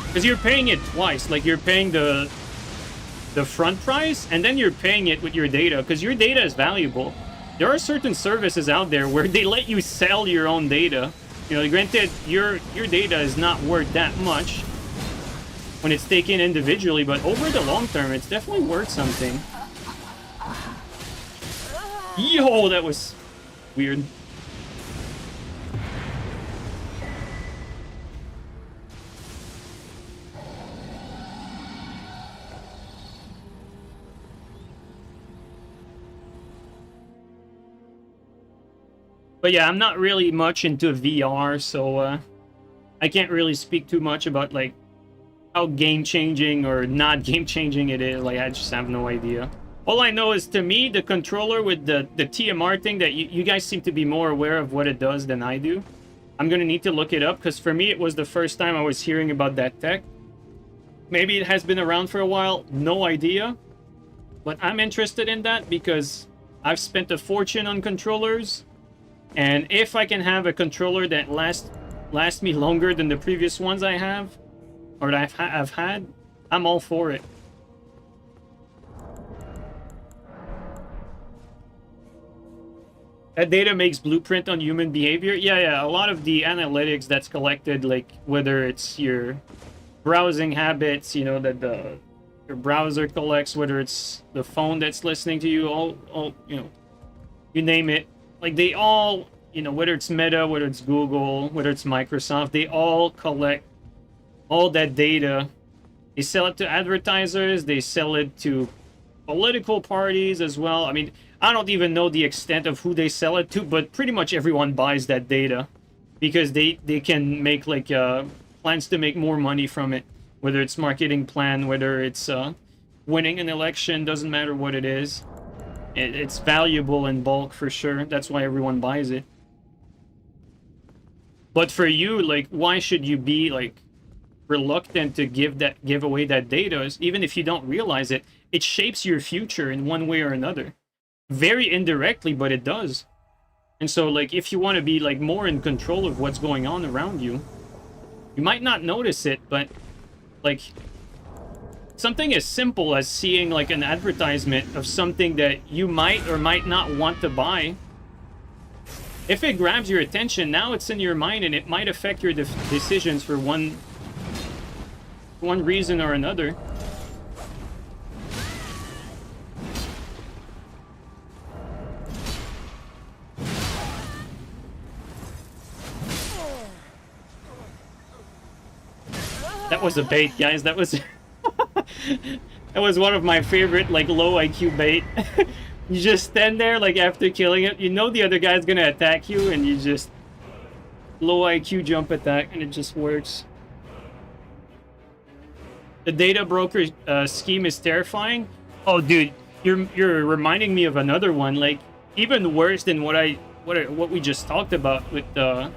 Because you're paying it twice. Like, you're paying the front price, and then you're paying it with your data, because your data is valuable. There are certain services out there where they let you sell your own data. You know, granted, your data is not worth that much when it's taken individually, but over the long term, it's definitely worth something. Yo, that was weird. But yeah, I'm not really much into VR, so I can't really speak too much about like how game-changing or not game-changing it is. Like, I just have no idea. All I know is, to me, the controller with the TMR thing, that you guys seem to be more aware of what it does than I do. I'm gonna need to look it up, because for me it was the first time I was hearing about that tech. Maybe it has been around for a while, no idea. But I'm interested in that because I've spent a fortune on controllers. And if I can have a controller that lasts me longer than the previous ones I have, or that I've had, I'm all for it. That data makes blueprint on human behavior. Yeah, a lot of the analytics that's collected, like whether it's your browsing habits, you know, that your browser collects, whether it's the phone that's listening to you, all you know, you name it. Like, they all, you know, whether it's Meta, whether it's Google, whether it's Microsoft, they all collect all that data. They sell it to advertisers, they sell it to political parties as well. I mean, I don't even know the extent of who they sell it to, but pretty much everyone buys that data because they can make like plans to make more money from it, whether it's marketing plan, whether it's winning an election, doesn't matter what it is. It's valuable in bulk for sure. That's why everyone buys it. But for you, like, why should you be like reluctant to give away that data? Even if you don't realize it, it shapes your future in one way or another. Very indirectly, but it does. And so, like, if you want to be like more in control of what's going on around you, you might not notice it, but like something as simple as seeing like an advertisement of something that you might or might not want to buy, if it grabs your attention, now it's in your mind and it might affect your decisions for one reason or another. That was a bait, guys. That was that was one of my favorite like low IQ bait. You just stand there like after killing it, you know the other guy's gonna attack you, and you just low IQ jump attack, and it just works. The data broker scheme is terrifying. Oh, dude, you're reminding me of another one, like even worse than what we just talked about with the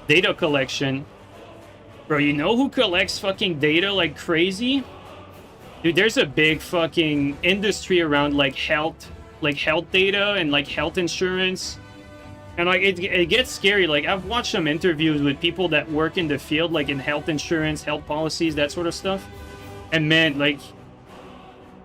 data collection. Bro, you know who collects fucking data like crazy? Dude, there's a big fucking industry around like health data and like health insurance. And like it gets scary. Like, I've watched some interviews with people that work in the field, like in health insurance, health policies, that sort of stuff. And man, like,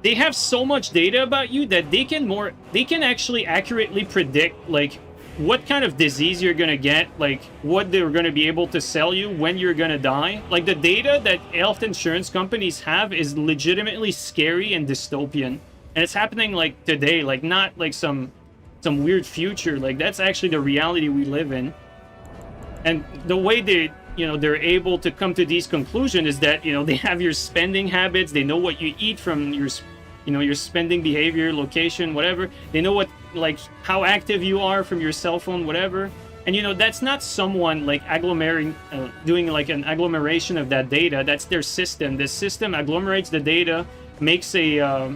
they have so much data about you that they can actually accurately predict like what kind of disease you're gonna get, like what they're gonna be able to sell you when you're gonna die. Like, the data that health insurance companies have is legitimately scary and dystopian, and it's happening like today, like not like some weird future. Like, that's actually the reality we live in. And the way they're able to come to these conclusions is that, you know, they have your spending habits, they know what you eat from you know, your spending behavior, location, whatever. They know what, like, how active you are from your cell phone, whatever. And you know, that's not someone like agglomerating, doing like an agglomeration of that data. That's their system. The system agglomerates the data, makes a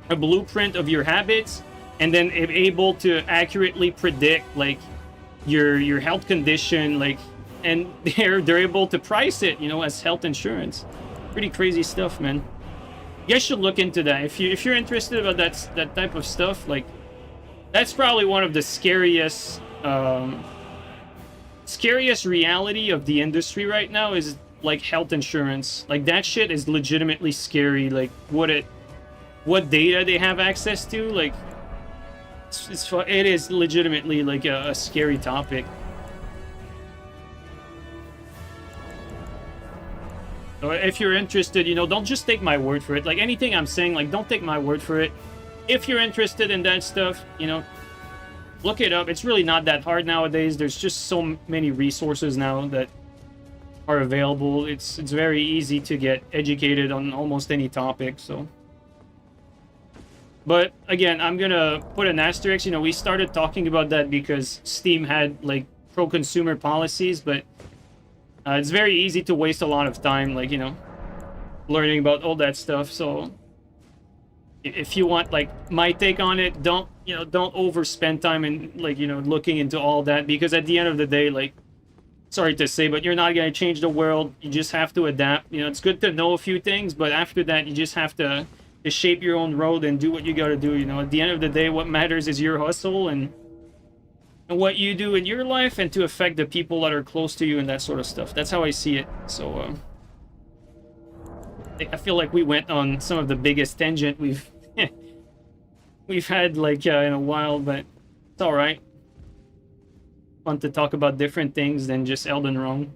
blueprint of your habits, and then able to accurately predict like your health condition, like, and they're able to price it, you know, as health insurance. Pretty crazy stuff, man. You guys should look into that if you're interested about that type of stuff. Like, that's probably one of the scariest reality of the industry right now is like health insurance. Like, that shit is legitimately scary. Like, what data they have access to, like, it is legitimately like a scary topic. So if you're interested, you know, don't just take my word for it. Like, anything I'm saying, like, don't take my word for it. If you're interested in that stuff, you know, look it up. It's really not that hard nowadays. There's just so many resources now that are available. It's very easy to get educated on almost any topic, so. But again, I'm gonna put an asterisk. You know, we started talking about that because Steam had like pro-consumer policies, but it's very easy to waste a lot of time, like, you know, learning about all that stuff. So if you want like my take on it, don't overspend time in, like, you know, looking into all that, because at the end of the day, like, sorry to say, but you're not gonna change the world. You just have to adapt. You know, it's good to know a few things, but after that, you just have to shape your own road and do what you gotta do. You know, at the end of the day, what matters is your hustle and what you do in your life, and to affect the people that are close to you and that sort of stuff. That's how I see it. So I feel like we went on some of the biggest tangent we've had like in a while, but it's all right. Fun to talk about different things than just Elden Ring.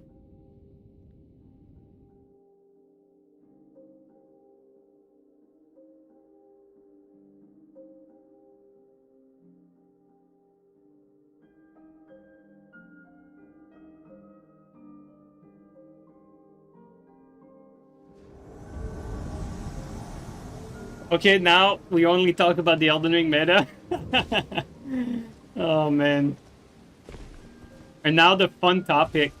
Okay, now we only talk about the Elden Ring meta. Oh, man. And now the fun topic.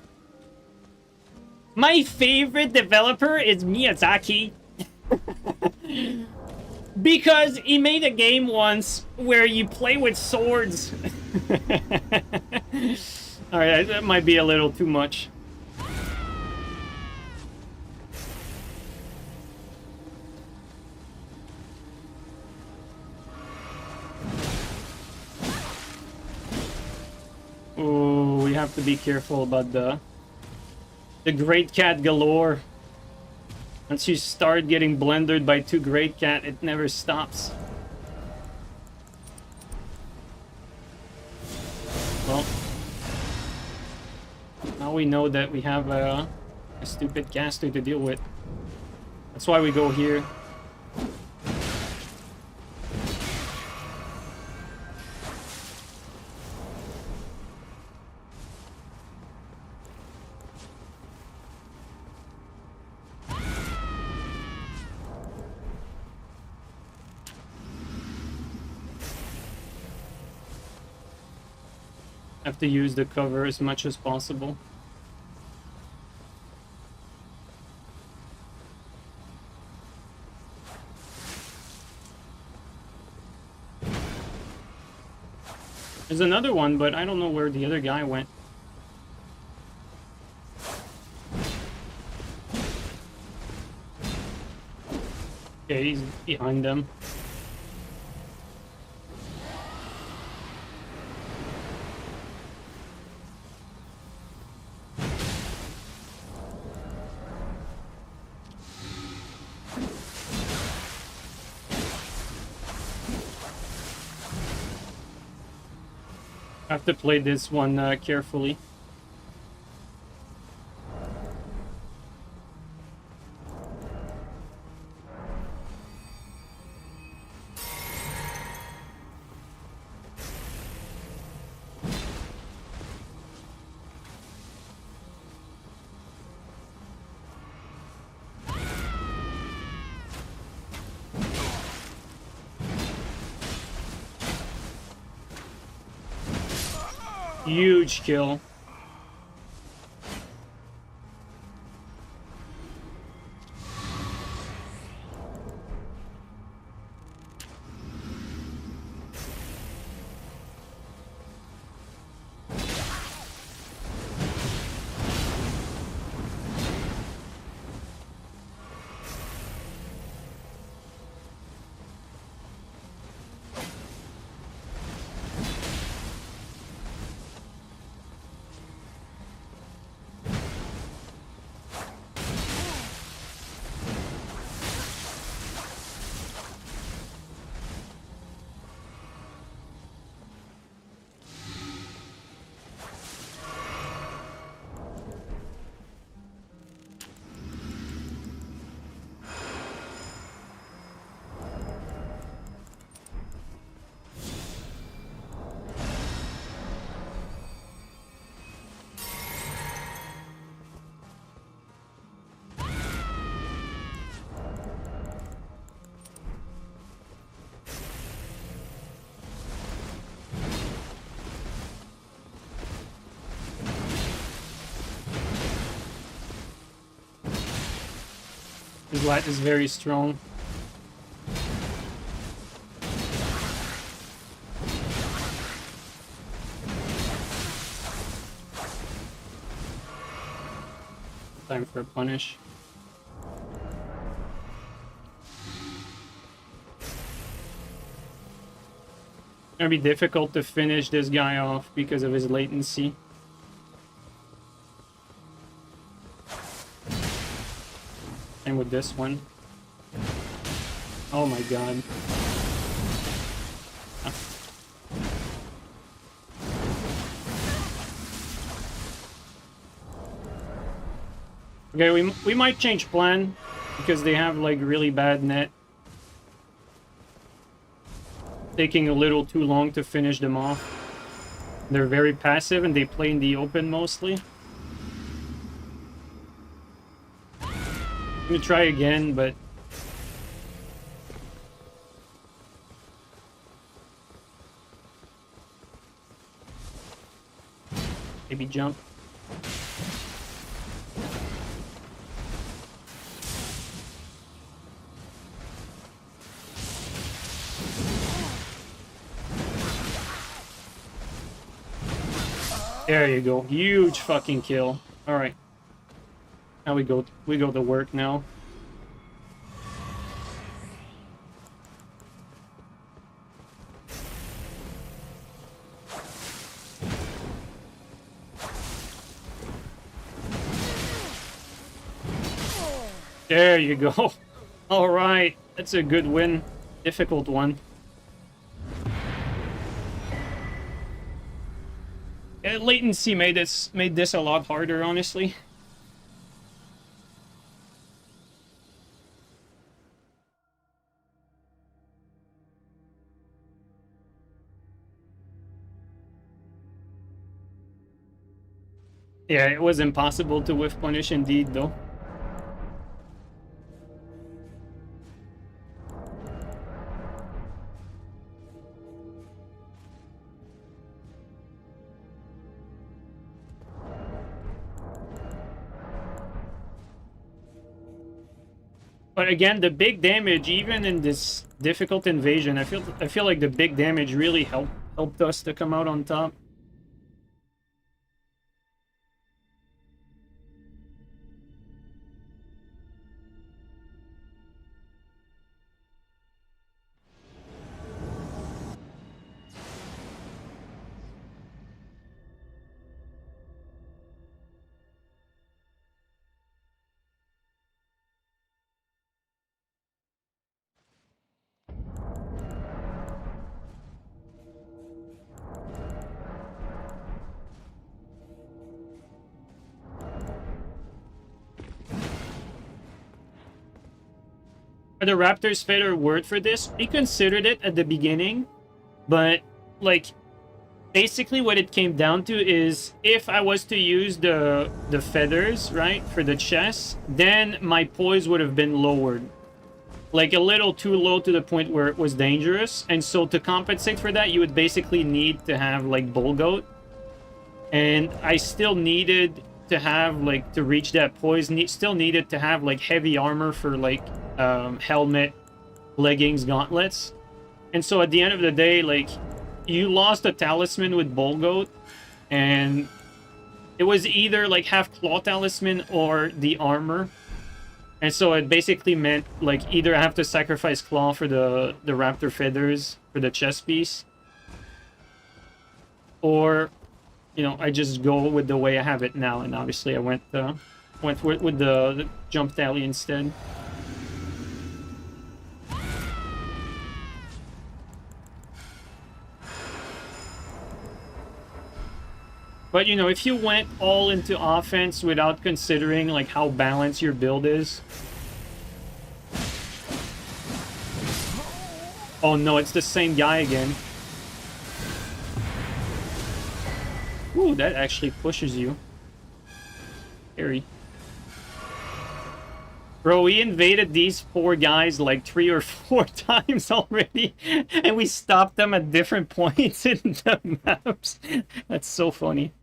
My favorite developer is Miyazaki. Because he made a game once where you play with swords. Alright, that might be a little too much. Oh, we have to be careful about the great cat galore. Once you start getting blendered by two great cat, it never stops. Well, now we know that we have a stupid caster to deal with. That's why we go here. Have to use the cover as much as possible. There's another one, but I don't know where the other guy went. Okay, he's behind them. I have to play this one carefully. Huge kill. His light is very strong. Time for a punish. It's gonna be difficult to finish this guy off because of his latency. Same with this one. Oh my god. Ah. Okay, we might change plan because they have like really bad net. Taking a little too long to finish them off. They're very passive and they play in the open mostly. I'm gonna try again, but maybe jump. There you go. Huge fucking kill. All right. Now we go to work now. There you go. All right. That's a good win. Difficult one. Yeah, latency made this a lot harder, honestly. Yeah, it was impossible to whiff punish indeed, though. But again, the big damage, even in this difficult invasion, I feel like the big damage really helped us to come out on top. The Raptor's failure word for this, we considered it at the beginning, but like basically what it came down to is if I was to use the feathers, right, for the chest, then my poise would have been lowered. Like a little too low to the point where it was dangerous. And so to compensate for that, you would basically need to have like Bull Goat. And I still needed to have, like, to reach that poise, still needed to have, like, heavy armor for, like, helmet, leggings, gauntlets. And so at the end of the day, like, you lost a talisman with Bolgoat, and it was either, like, have claw talisman or the armor. And so it basically meant, like, either I have to sacrifice claw for the raptor feathers for the chest piece, or, you know, I just go with the way I have it now. And obviously I went with the jump tally instead. But, you know, if you went all into offense without considering, like, how balanced your build is... Oh no, it's the same guy again. Ooh, that actually pushes you. Scary. Bro, we invaded these 4 guys like 3 or 4 times already, and we stopped them at different points in the maps. That's so funny.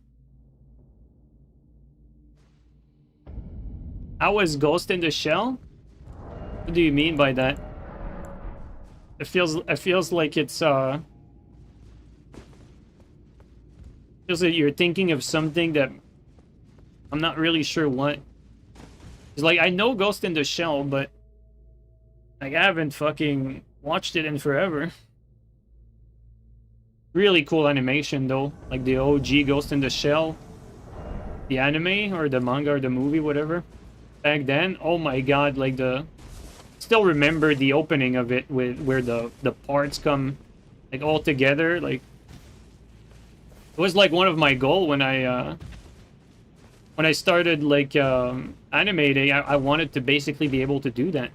How was Ghost in the Shell? What do you mean by that? It feels like it's feels like you're thinking of something that I'm not really sure what. It's like, I know Ghost in the Shell, but like, I haven't fucking watched it in forever. Really cool animation though, like the OG Ghost in the Shell, the anime or the manga or the movie, whatever. Back then, oh my god, like still remember the opening of it with where the parts come like all together. Like, it was like one of my goal when I started like animating. I wanted to basically be able to do that.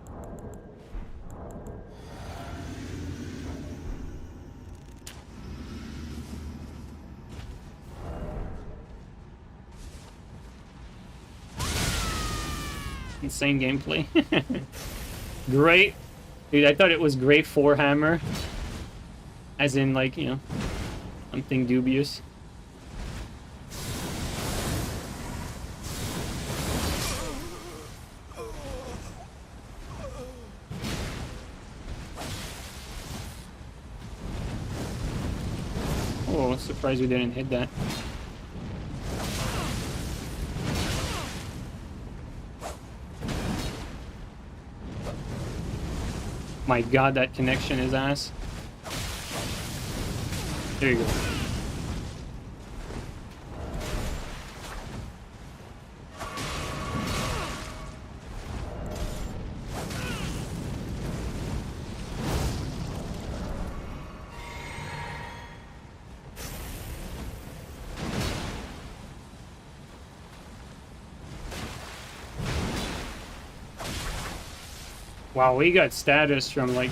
Insane gameplay. Great. Dude, I thought it was great for Hammer. As in, like, you know, something dubious. Oh, surprised we didn't hit that. My god, that connection is ass. There you go. Wow, we got status from, like...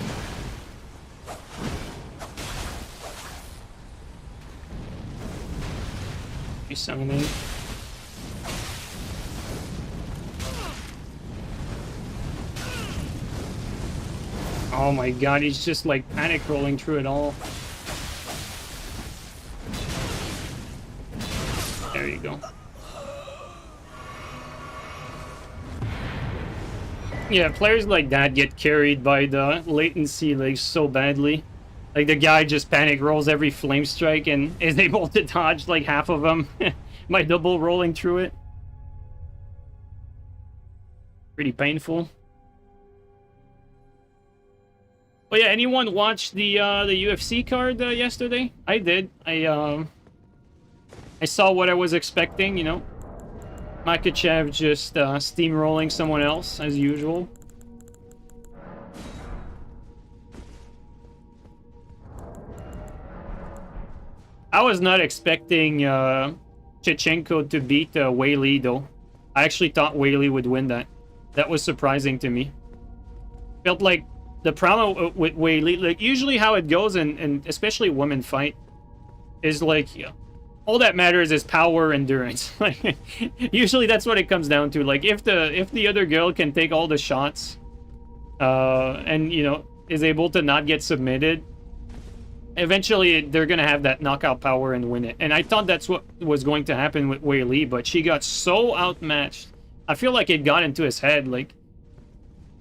summoning. Oh my god, he's just, like, panic rolling through it all. There you go. Yeah, players like that get carried by the latency, like, so badly. Like, the guy just panic rolls every flame strike and is able to dodge, like, half of them by double rolling through it. Pretty painful. But yeah, anyone watch the UFC card yesterday? I did. I saw what I was expecting, you know. Makachev just steamrolling someone else, as usual. I was not expecting Chechenko to beat Weili, though. I actually thought Weili would win that. That was surprising to me. Felt like the problem with Weili, like, usually how it goes, and especially women fight, is like, yeah, all that matters is power, endurance. Like, usually that's what it comes down to. Like, if the other girl can take all the shots, and, you know, is able to not get submitted, eventually they're gonna have that knockout power and win it. And I thought that's what was going to happen with Wei Li, but she got so outmatched. I feel like it got into his head, like,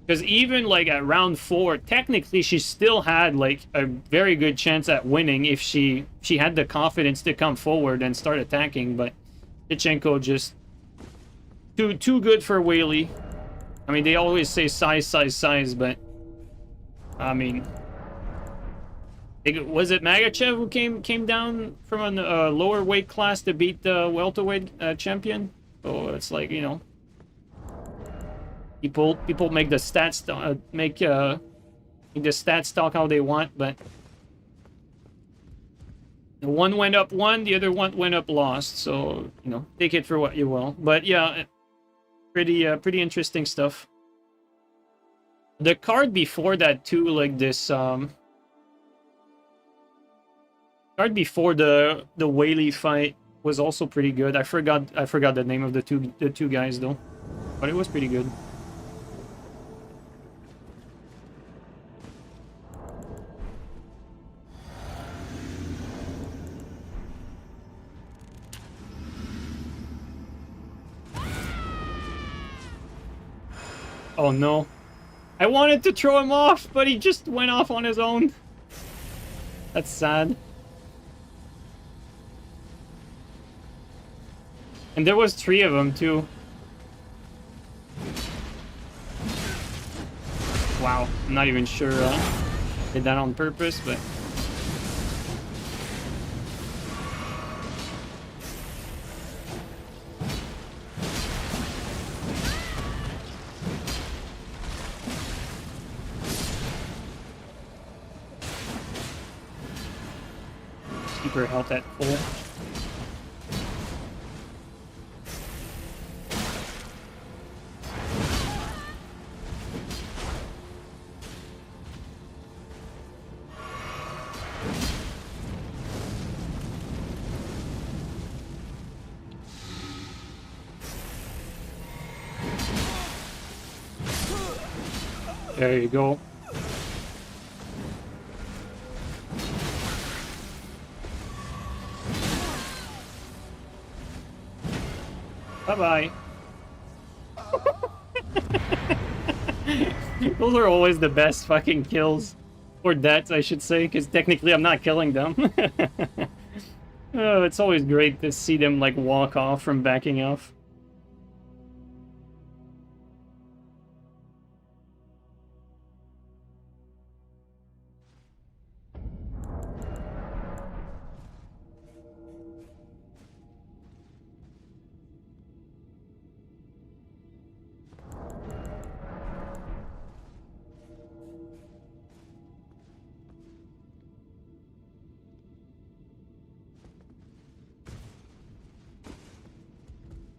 because even like at round 4, technically she still had like a very good chance at winning if she had the confidence to come forward and start attacking. But Tichenko just too good for Wei Li. I mean, they always say size, but I mean, was it Magachev who came down from a lower weight class to beat the welterweight champion? So it's like, you know, people make the stats make the stats talk how they want, but the one went up one, the other one went up lost. So, you know, take it for what you will. But yeah, pretty interesting stuff. The card before that too, like this card before the Wei Li fight was also pretty good. I forgot the name of the two guys though, but it was pretty good. Oh no. I wanted to throw him off, but he just went off on his own. That's sad. And there was 3 of them too. Wow, I'm not even sure did that on purpose, but keep her health at full. There you go. Bye-bye. Those are always the best fucking kills. Or deaths, I should say, because technically I'm not killing them. Oh, it's always great to see them, like, walk off from backing off.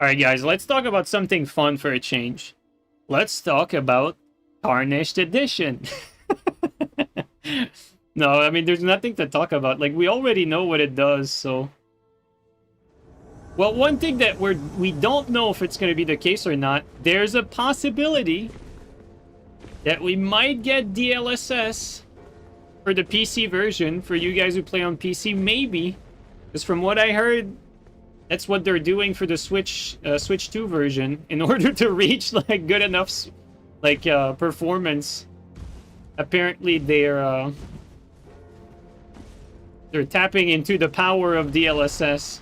Alright guys, let's talk about something fun for a change. Let's talk about Tarnished Edition. No, I mean, there's nothing to talk about. Like, we already know what it does, so... Well, one thing that we don't know if it's going to be the case or not, there's a possibility that we might get DLSS for the PC version, for you guys who play on PC, maybe. Because from what I heard, that's what they're doing for the Switch 2 version in order to reach like good enough like performance. Apparently they're tapping into the power of DLSS.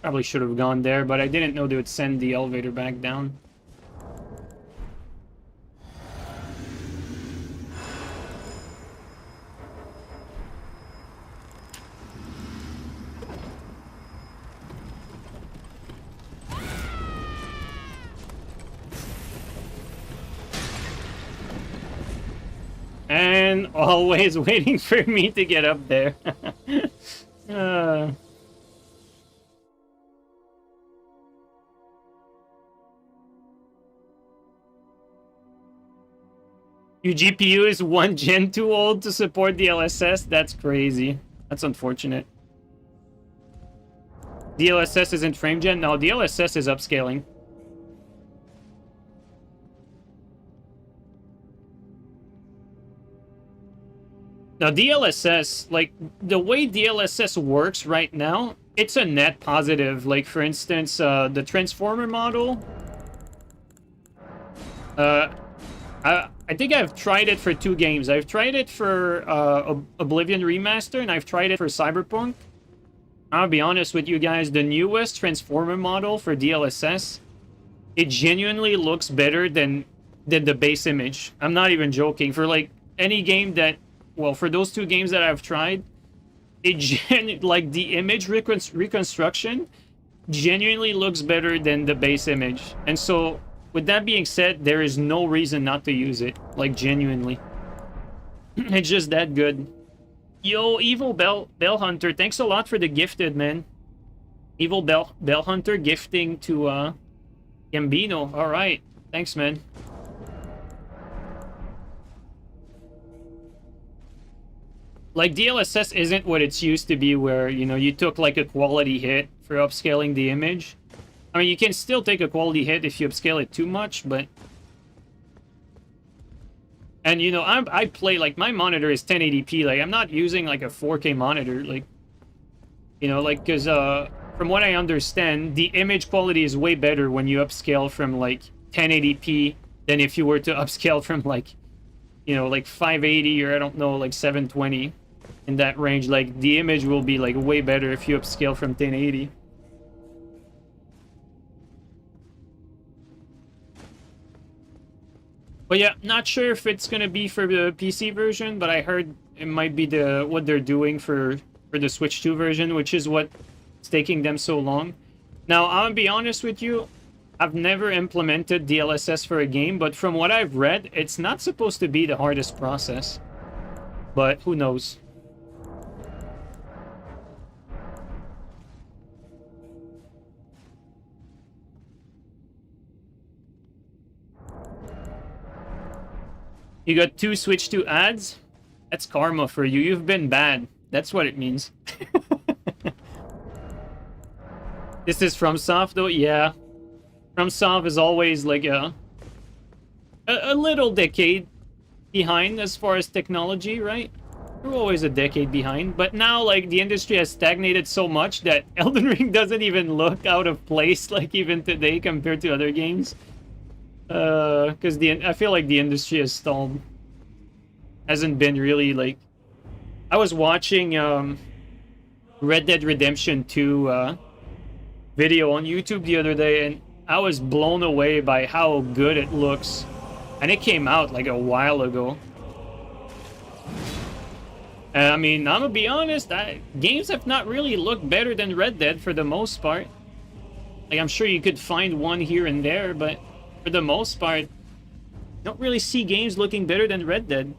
Probably should have gone there, but I didn't know they would send the elevator back down. And always waiting for me to get up there. Your GPU is 1 Gen too old to support DLSS? That's crazy. That's unfortunate. DLSS isn't frame gen? No, DLSS is upscaling. Now, DLSS, like, the way DLSS works right now, it's a net positive. Like, for instance, the Transformer model. I think I've tried it for 2 games. I've tried it for Oblivion Remaster, and I've tried it for Cyberpunk. I'll be honest with you guys, the newest Transformer model for DLSS, it genuinely looks better than the base image. I'm not even joking. For, like, any game that... Well, for those 2 games that I've tried, like, the image reconstruction genuinely looks better than the base image. And so, with that being said, there is no reason not to use it. Like, genuinely. It's just that good. Yo, Evil Bell Hunter, thanks a lot for the gifted, man. Evil Bell Hunter gifting to Gambino. Alright. Thanks, man. Like, DLSS isn't what it's used to be, where, you know, you took, like, a quality hit for upscaling the image. I mean, you can still take a quality hit if you upscale it too much, but... And, you know, I play, like, my monitor is 1080p. Like, I'm not using, like, a 4K monitor. Like, you know, like, because, from what I understand, the image quality is way better when you upscale from, like, 1080p than if you were to upscale from, like, you know, like, 580 or, I don't know, like, 720. In that range, like, the image will be, like, way better if you upscale from 1080. But yeah, not sure if it's gonna be for the PC version, but I heard it might be what they're doing for the Switch 2 version, which is what's taking them so long. Now, I'll be honest with you, I've never implemented DLSS for a game, but from what I've read, it's not supposed to be the hardest process. But who knows? You got 2 Switch 2 ads? That's karma for you. You've been bad. That's what it means. This is FromSoft, though? Yeah. FromSoft is always like a little decade behind as far as technology, right? We're always a decade behind. But now, like, the industry has stagnated so much that Elden Ring doesn't even look out of place, like, even today compared to other games. Because I feel like the industry has stalled. Hasn't been really, like... I was watching, Red Dead Redemption 2, video on YouTube the other day, and I was blown away by how good it looks. And it came out, like, a while ago. I mean, I'm gonna be honest, games have not really looked better than Red Dead for the most part. Like, I'm sure you could find one here and there, but... For the most part, don't really see games looking better than Red Dead.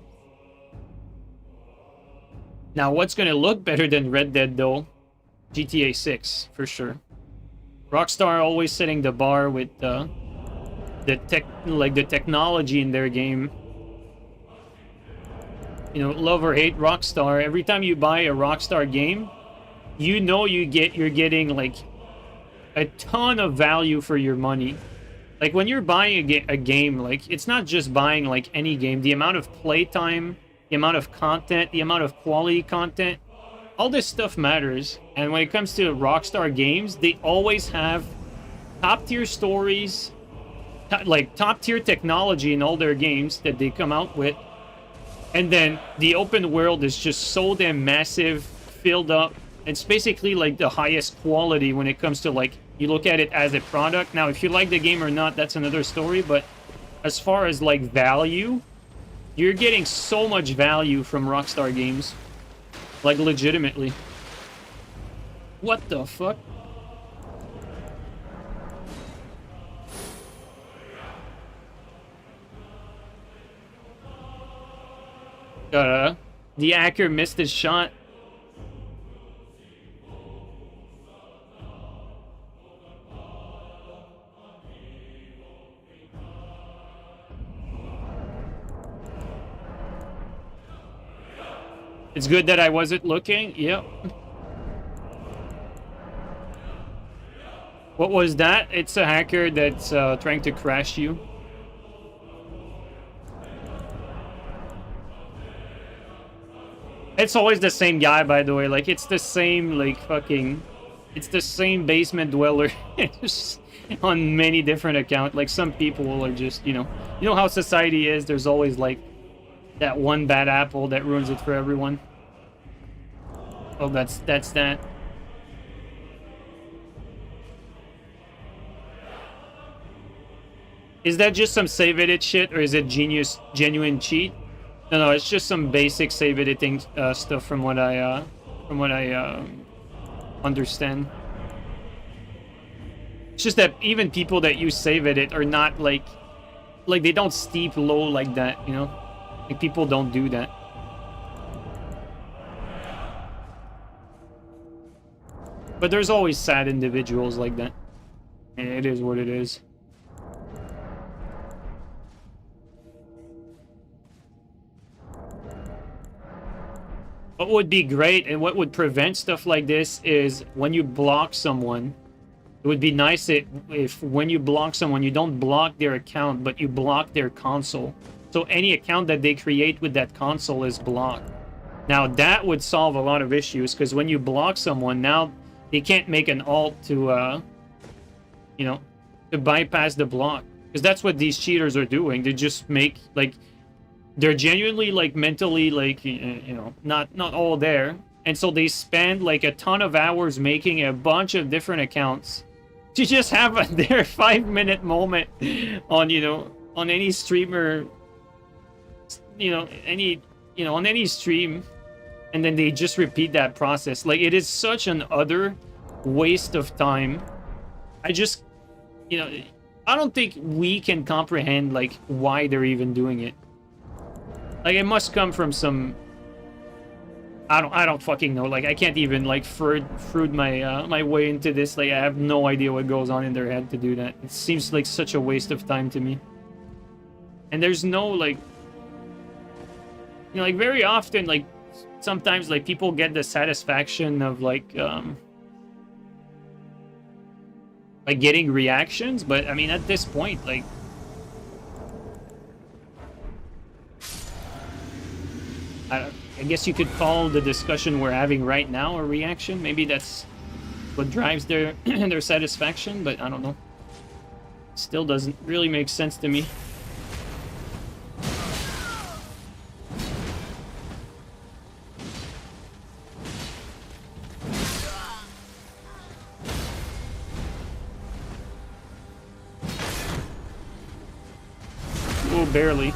Now, what's gonna look better than Red Dead, though? GTA 6, for sure. Rockstar always setting the bar with the technology in their game. You know, love or hate Rockstar. Every time you buy a Rockstar game, you know you're getting, like, a ton of value for your money. Like, when you're buying a game, like, it's not just buying, like, any game. The amount of playtime, the amount of content, the amount of quality content, all this stuff matters. And when it comes to Rockstar games, they always have top-tier stories, like, top-tier technology in all their games that they come out with. And then the open world is just so damn massive, filled up. It's basically, like, the highest quality when it comes to, like, you look at it as a product. Now, if you like the game or not, that's another story. But as far as, like, value, you're getting so much value from Rockstar games. Like, legitimately. What the fuck? The hacker missed his shot. It's good that I wasn't looking. Yep. What was that? It's a hacker that's trying to crash you. It's always the same guy, by the way. Like, it's the same, like, fucking... It's the same basement dweller on many different accounts. Like, some people are just, you know how society is. There's always, like, that one bad apple that ruins it for everyone. Oh, that's that. Is that just some save edit shit, or is it genuine cheat? No, it's just some basic save editing stuff from what I understand. It's just that even people that use save edit are not like they don't steep low like that, you know? Like, people don't do that. But there's always sad individuals like that. And it is what it is. What would be great and what would prevent stuff like this is when you block someone. It would be nice if when you block someone, you don't block their account, but you block their console. So any account that they create with that console is blocked. Now, that would solve a lot of issues, because when you block someone, now they can't make an alt to, you know, to bypass the block. Because that's what these cheaters are doing. They just make, like, they're genuinely, like, mentally, like, you know, not all there. And so they spend, like, a ton of hours making a bunch of different accounts to just have their 5-minute moment on, you know, on any streamer, on any stream, and then they just repeat that process. Like, it is such an utter waste of time. I just, I don't think we can comprehend, like, why they're even doing it. Like, it must come from some... I don't fucking know. Like, I can't even, like, fruit my my way into this. Like, I have no idea what goes on in their head to do that. It seems like such a waste of time to me. And there's no, like... like, very often, like, sometimes, like, people get the satisfaction of, like getting reactions. But, I mean, at this point, like... I guess you could call the discussion we're having right now a reaction. Maybe that's what drives their their satisfaction, but I don't know. Still doesn't really make sense to me. Oh, barely.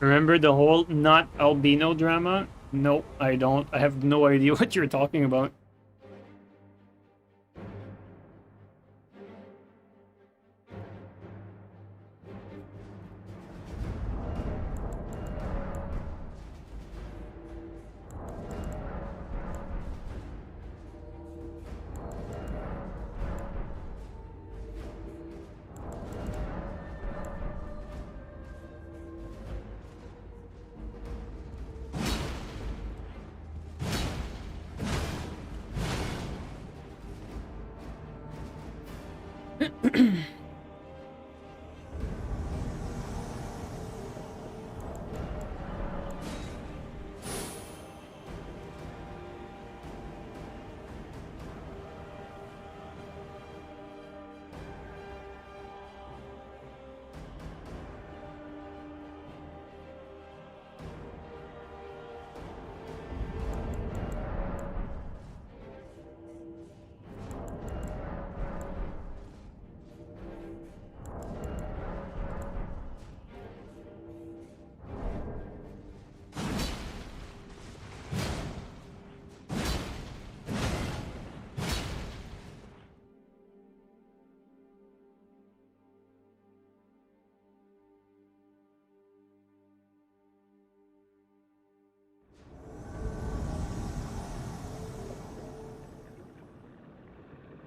Remember the whole not albino drama? Nope, I don't. I have no idea what you're talking about.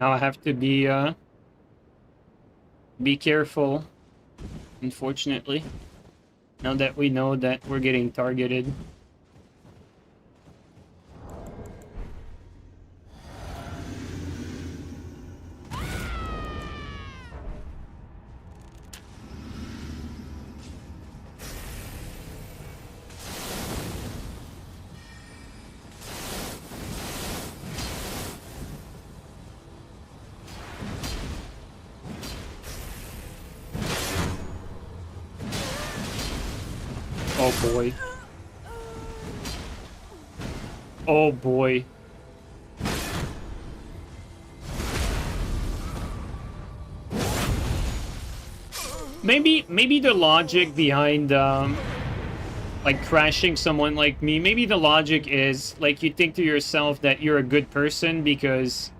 Now I have to be careful, unfortunately. Now that we know that we're getting targeted. Oh boy. Oh boy. Maybe the logic behind like crashing someone like me, maybe the logic is like you think to yourself that you're a good person because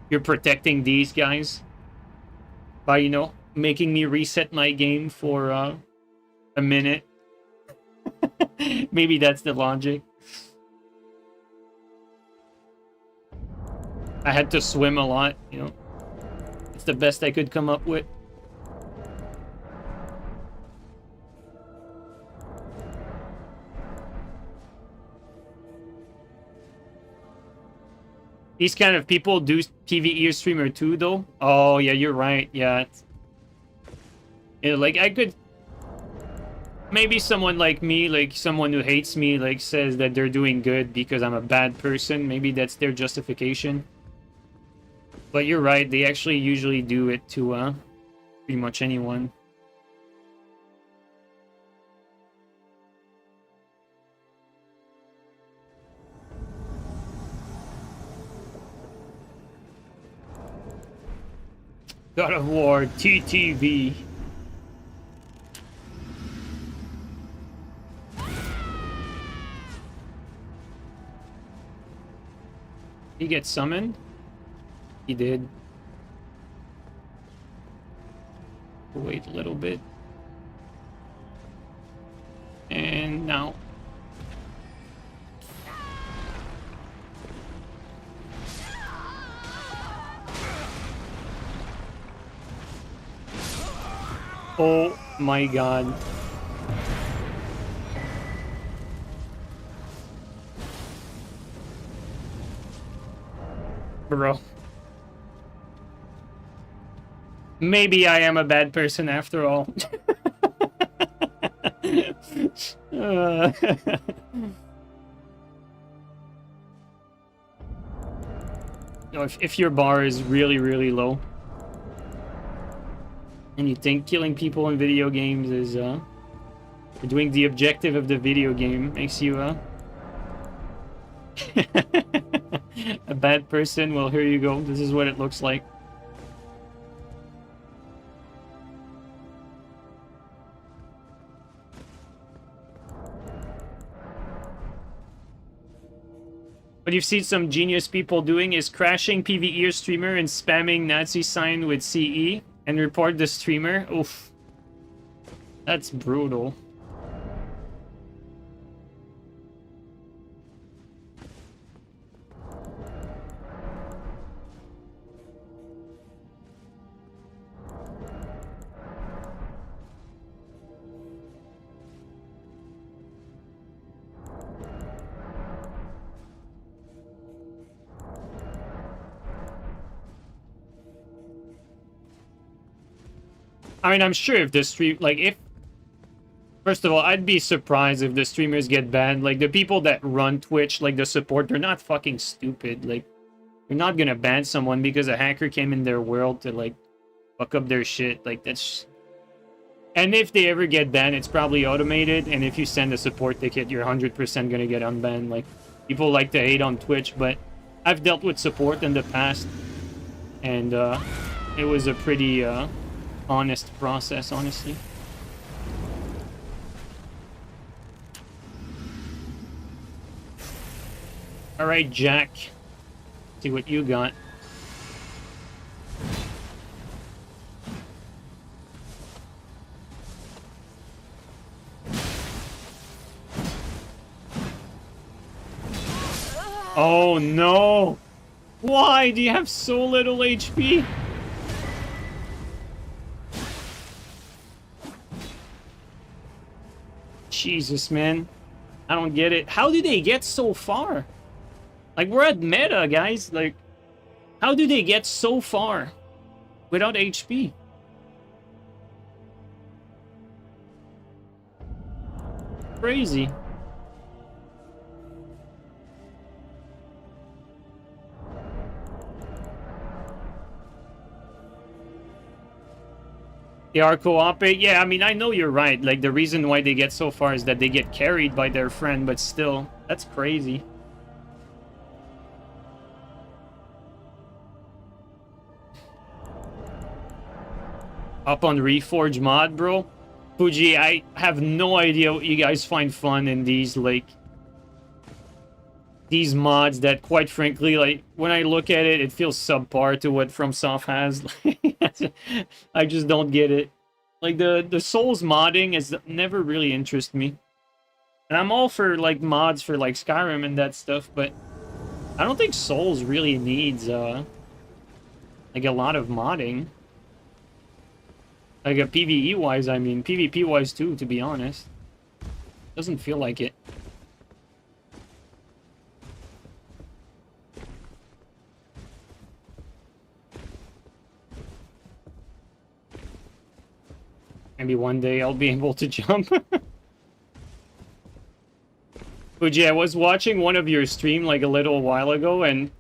you're protecting these guys by, you know, making me reset my game for a minute. Maybe that's the logic. I had to swim a lot, you know. It's the best I could come up with. These kind of people do PvE streamer too, though. Oh, yeah, you're right. Yeah. You know, like, I could... Maybe someone like me, like, someone who hates me, like, says that they're doing good because I'm a bad person. Maybe that's their justification. But you're right. They actually usually do it to, pretty much anyone. God of War TTV. He gets summoned? He did. Wait a little bit. And now. Oh my god. Bro. Maybe I am a bad person after all. No, if your bar is really, really low, and you think killing people in video games is doing the objective of the video game makes you a bad person, well, here you go. This is what it looks like. What you've seen some genius people doing is crashing PvE streamer and spamming Nazi sign with CE and report the streamer. Oof. That's brutal. I mean, I'm sure if the stream, like, if... First of all, I'd be surprised if the streamers get banned. Like, the people that run Twitch, like, the support, they're not fucking stupid. Like, they're not gonna ban someone because a hacker came in their world to, like, fuck up their shit. Like, that's... And if they ever get banned, it's probably automated. And if you send a support ticket, you're 100% gonna get unbanned. Like, people like to hate on Twitch, but I've dealt with support in the past. And, it was a pretty, honest process, honestly. Alright, Jack. See what you got. Oh no! Why do you have so little HP? Jesus, man. I don't get it. How do they get so far? Like, we're at meta, guys. Like, how do they get so far without HP? Crazy. They are co-oping? Yeah, I mean, I know you're right. Like, the reason why they get so far is that they get carried by their friend, but still, that's crazy. Up on Reforge mod, bro? Fuji, I have no idea what you guys find fun in these, like, these mods that, quite frankly, like, when I look at it, it feels subpar to what FromSoft has. I just don't get it. Like, the Souls modding has never really interested me. And I'm all for, like, mods for, like, Skyrim and that stuff, but I don't think Souls really needs, like, a lot of modding. Like, a PvE-wise, I mean. PvP-wise, too, to be honest. Doesn't feel like it. Maybe one day I'll be able to jump. Fuji, I was watching one of your stream like a little while ago, and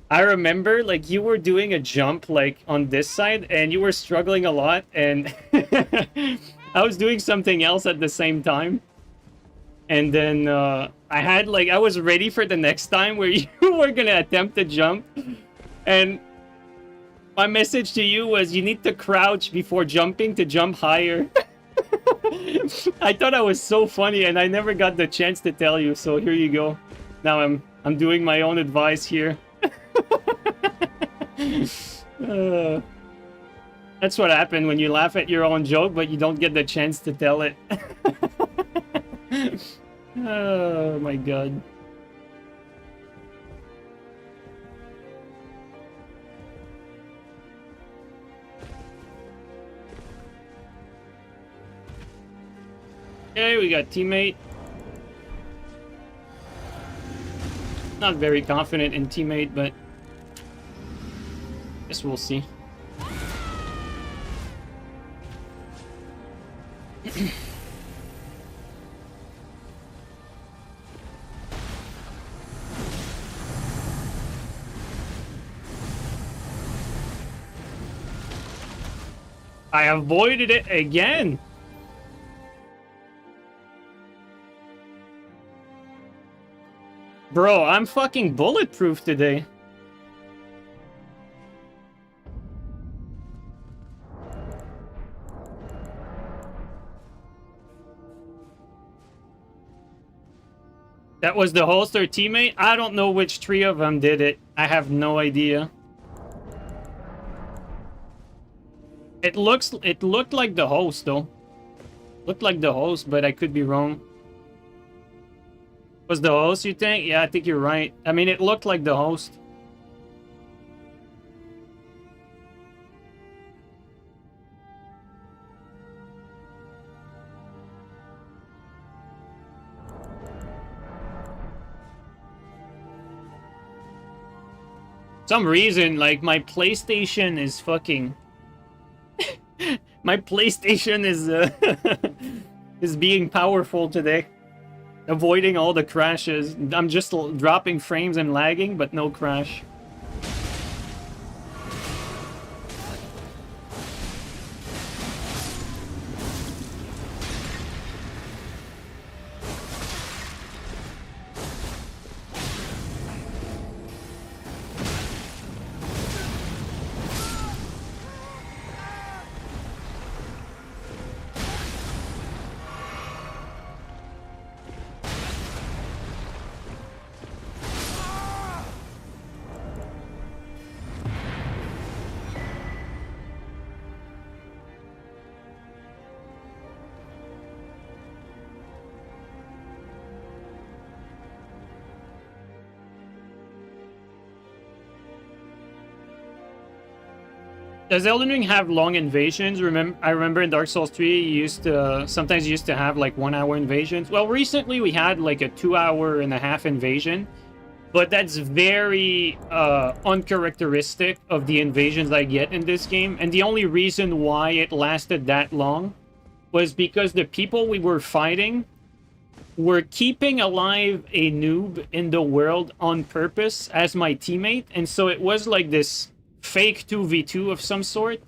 I remember like you were doing a jump like on this side, and you were struggling a lot, and I was doing something else at the same time. And then I was ready for the next time where you were gonna attempt to jump, and my message to you was you need to crouch before jumping to jump higher. I thought I was so funny, and I never got the chance to tell you, so here you go. Now I'm doing my own advice here. That's what happened when you laugh at your own joke, but you don't get the chance to tell it. Oh my god. Okay, we got teammate. Not very confident in teammate, but guess we'll see. I avoided it again. Bro, I'm fucking bulletproof today. That was the host or teammate? I don't know which three of them did it. I have no idea. It looked like the host though. Looked like the host, but I could be wrong. Was the host, you think? Yeah, I think you're right. I mean, it looked like the host. Some reason, like, my PlayStation is fucking... my PlayStation is, is being powerful today. Avoiding all the crashes. I'm just dropping frames and lagging, but no crash. Does Elden Ring have long invasions? I remember in Dark Souls 3, you used to sometimes you used to have like 1 hour invasions. Well, recently we had like a 2 hour and a half invasion, but that's very uncharacteristic of the invasions I get in this game. And the only reason why it lasted that long was because the people we were fighting were keeping alive a noob in the world on purpose as my teammate, and so it was like this fake 2v2 of some sort,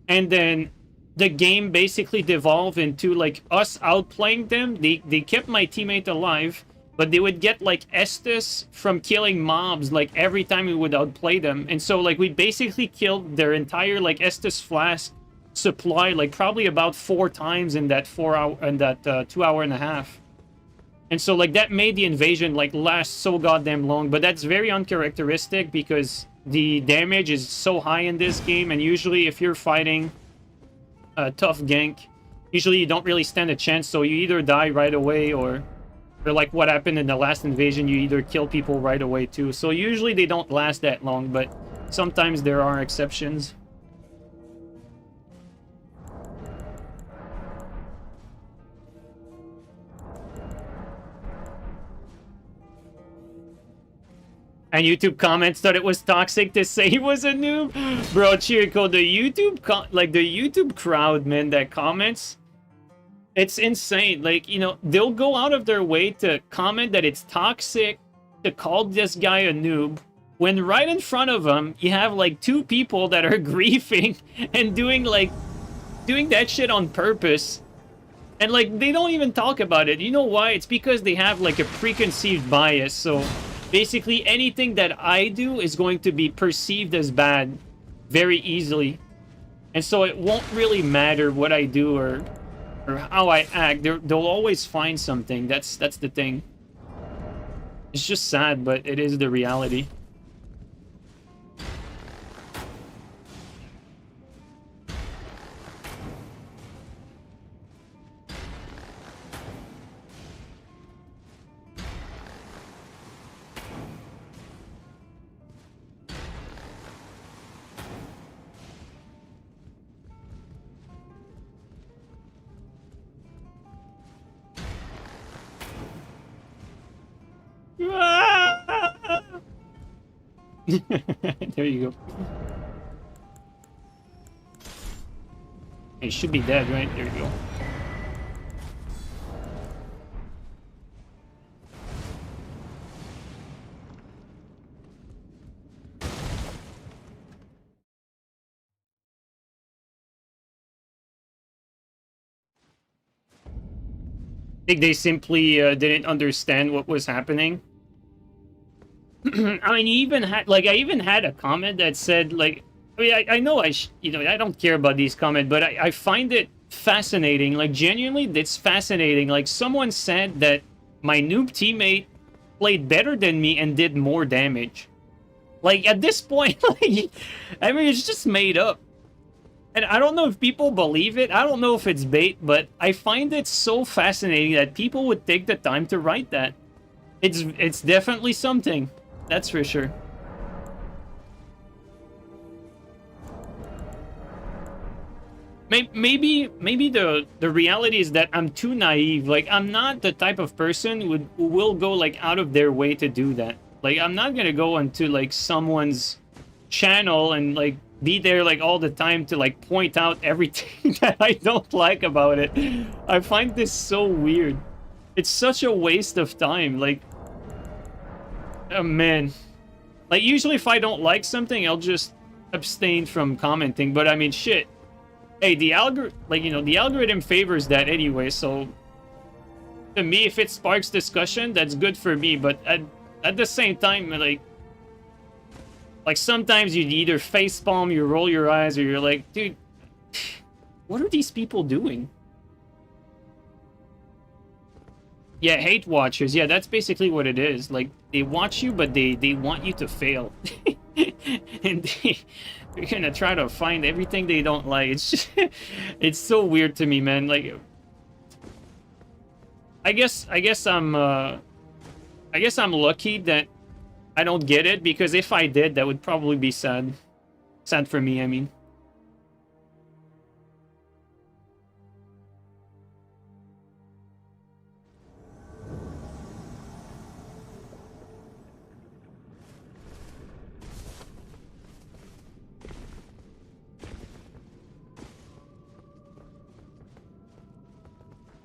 and then the game basically devolved into like us outplaying them. They kept my teammate alive, but they would get like Estus from killing mobs like every time we would outplay them, and so like we basically killed their entire like Estus flask supply like probably about 4 times in that 4 hour and that 2 hour and a half. And so like that made the invasion like last so goddamn long, but that's very uncharacteristic because the damage is so high in this game, and usually if you're fighting a tough gank, usually you don't really stand a chance, so you either die right away or like what happened in the last invasion, you either kill people right away too. So usually they don't last that long, but sometimes there are exceptions. And YouTube comments thought it was toxic to say he was a noob. Bro, Chirico, the YouTube crowd, man, that comments, it's insane. Like, you know, they'll go out of their way to comment that it's toxic to call this guy a noob, when right in front of them, you have like 2 people that are griefing and doing that shit on purpose. And like, they don't even talk about it. You know why? It's because they have like a preconceived bias, so basically, anything that I do is going to be perceived as bad very easily. And so it won't really matter what I do or how I act. They'll always find something. That's the thing. It's just sad, but it is the reality. There you go. He should be dead, right? There you go. I think they simply didn't understand what was happening. I mean, I even had a comment that said, like, I mean, I know you know, I don't care about these comments, but I find it fascinating. Like, genuinely, it's fascinating. Like, someone said that my noob teammate played better than me and did more damage. Like, at this point, like, I mean, it's just made up. And I don't know if people believe it. I don't know if it's bait, but I find it so fascinating that people would take the time to write that. It's definitely something. That's for sure. Maybe the reality is that I'm too naive. Like, I'm not the type of person who will go like out of their way to do that. Like, I'm not gonna go onto like someone's channel and like be there like all the time to like point out everything that I don't like about it. I find this so weird. It's such a waste of time. Like, oh man. Like, usually if I don't like something, I'll just abstain from commenting. But I mean, shit. Hey, the algorithm favors that anyway, so to me, if it sparks discussion, that's good for me. But at the same time, like sometimes you either facepalm, you roll your eyes, or you're like, dude, what are these people doing? Yeah, hate watchers. Yeah, that's basically what it is. Like, they watch you, but they want you to fail. And they're gonna try to find everything they don't like. It's just, it's so weird to me, man. Like, I guess I'm lucky that I don't get it, because if I did, that would probably be sad. Sad for me, I mean.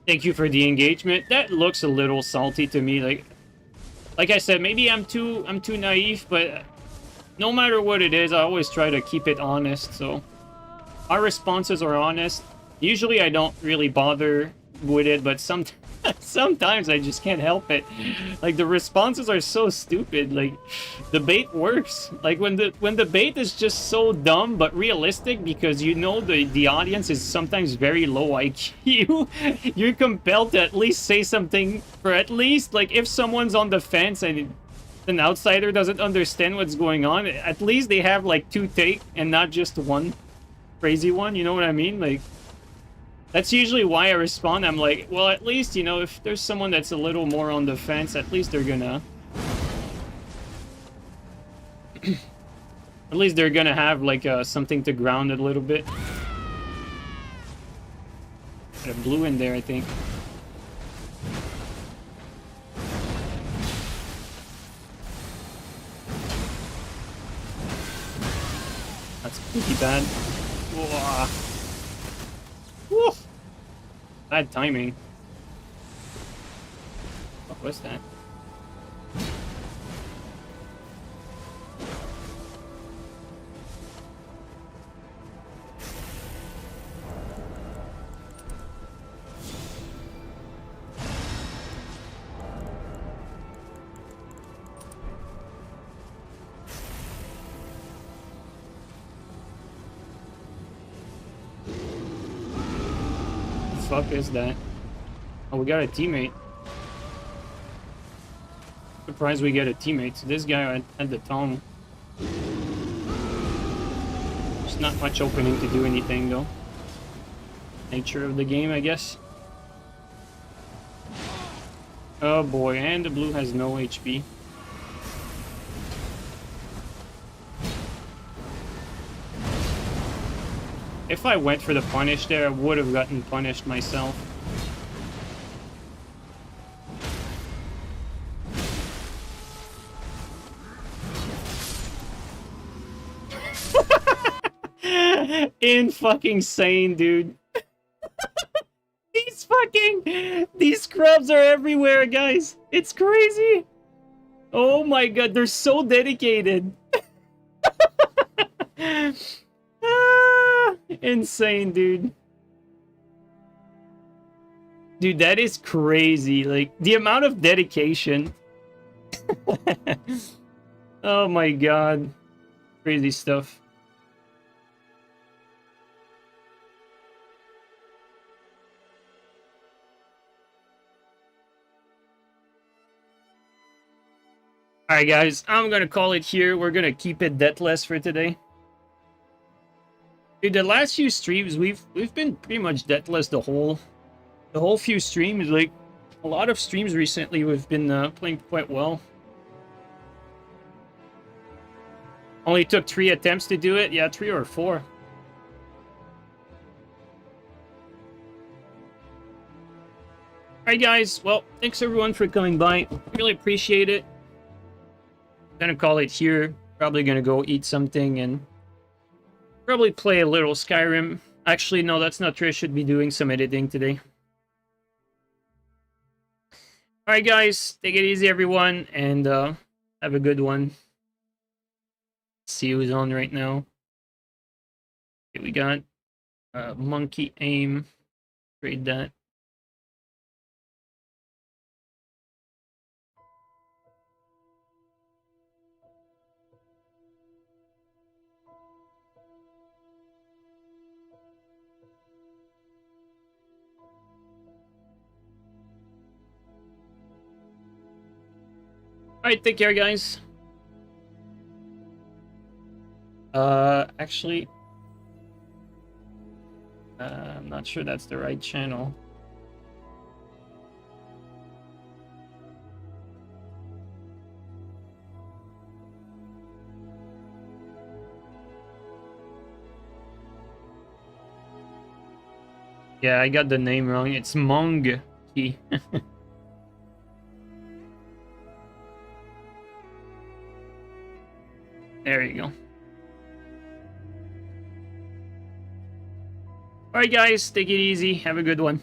Thank you for the engagement. That looks a little salty to me. Like I said, maybe I'm too naive, but no matter what it is, I always try to keep it honest. So our responses are honest. Usually I don't really bother with it, but sometimes I just can't help it. Like, the responses are so stupid. Like, the bait works. Like, when the bait is just so dumb but realistic, because you know the audience is sometimes very low IQ, you're compelled to at least say something, for at least, like, if someone's on the fence and an outsider doesn't understand what's going on, at least they have like 2 take and not just one crazy one. You know what I mean? Like, that's usually why I respond. I'm like, well, at least, you know, if there's someone that's a little more on the fence, at least they're gonna... at least they're gonna have, like, something to ground it a little bit. Got a blue in there, I think. That's pretty bad. Whoa. Woo. Bad timing. What was that? Fuck is that? Oh, we got a teammate. Surprised we get a teammate. So this guy had the tongue. There's not much opening to do anything though. Nature of the game, I guess. Oh boy, and the blue has no HP. If I went for the punish there, I would have gotten punished myself. Insane, dude. These scrubs are everywhere, guys. It's crazy. Oh my god, they're so dedicated. Insane, dude. Dude, that is crazy. Like, the amount of dedication. Oh my god. Crazy stuff. Alright guys, I'm gonna call it here. We're gonna keep it deathless for today. Dude, the last few streams, we've been pretty much deathless the whole few streams. Like, a lot of streams recently we've been playing quite well. Only took 3 attempts to do it. Yeah, 3 or 4. Alright guys, well, thanks everyone for coming by. Really appreciate it. Gonna call it here. Probably gonna go eat something and probably play a little Skyrim. Actually, no, that's not true. I should be doing some editing today. Alright guys, take it easy everyone, and have a good one. See who's on right now. Okay, we got monkey aim. Trade that. Alright, take care, guys. Actually, I'm not sure that's the right channel. Yeah, I got the name wrong. It's Monkey. There you go. Alright guys, take it easy. Have a good one.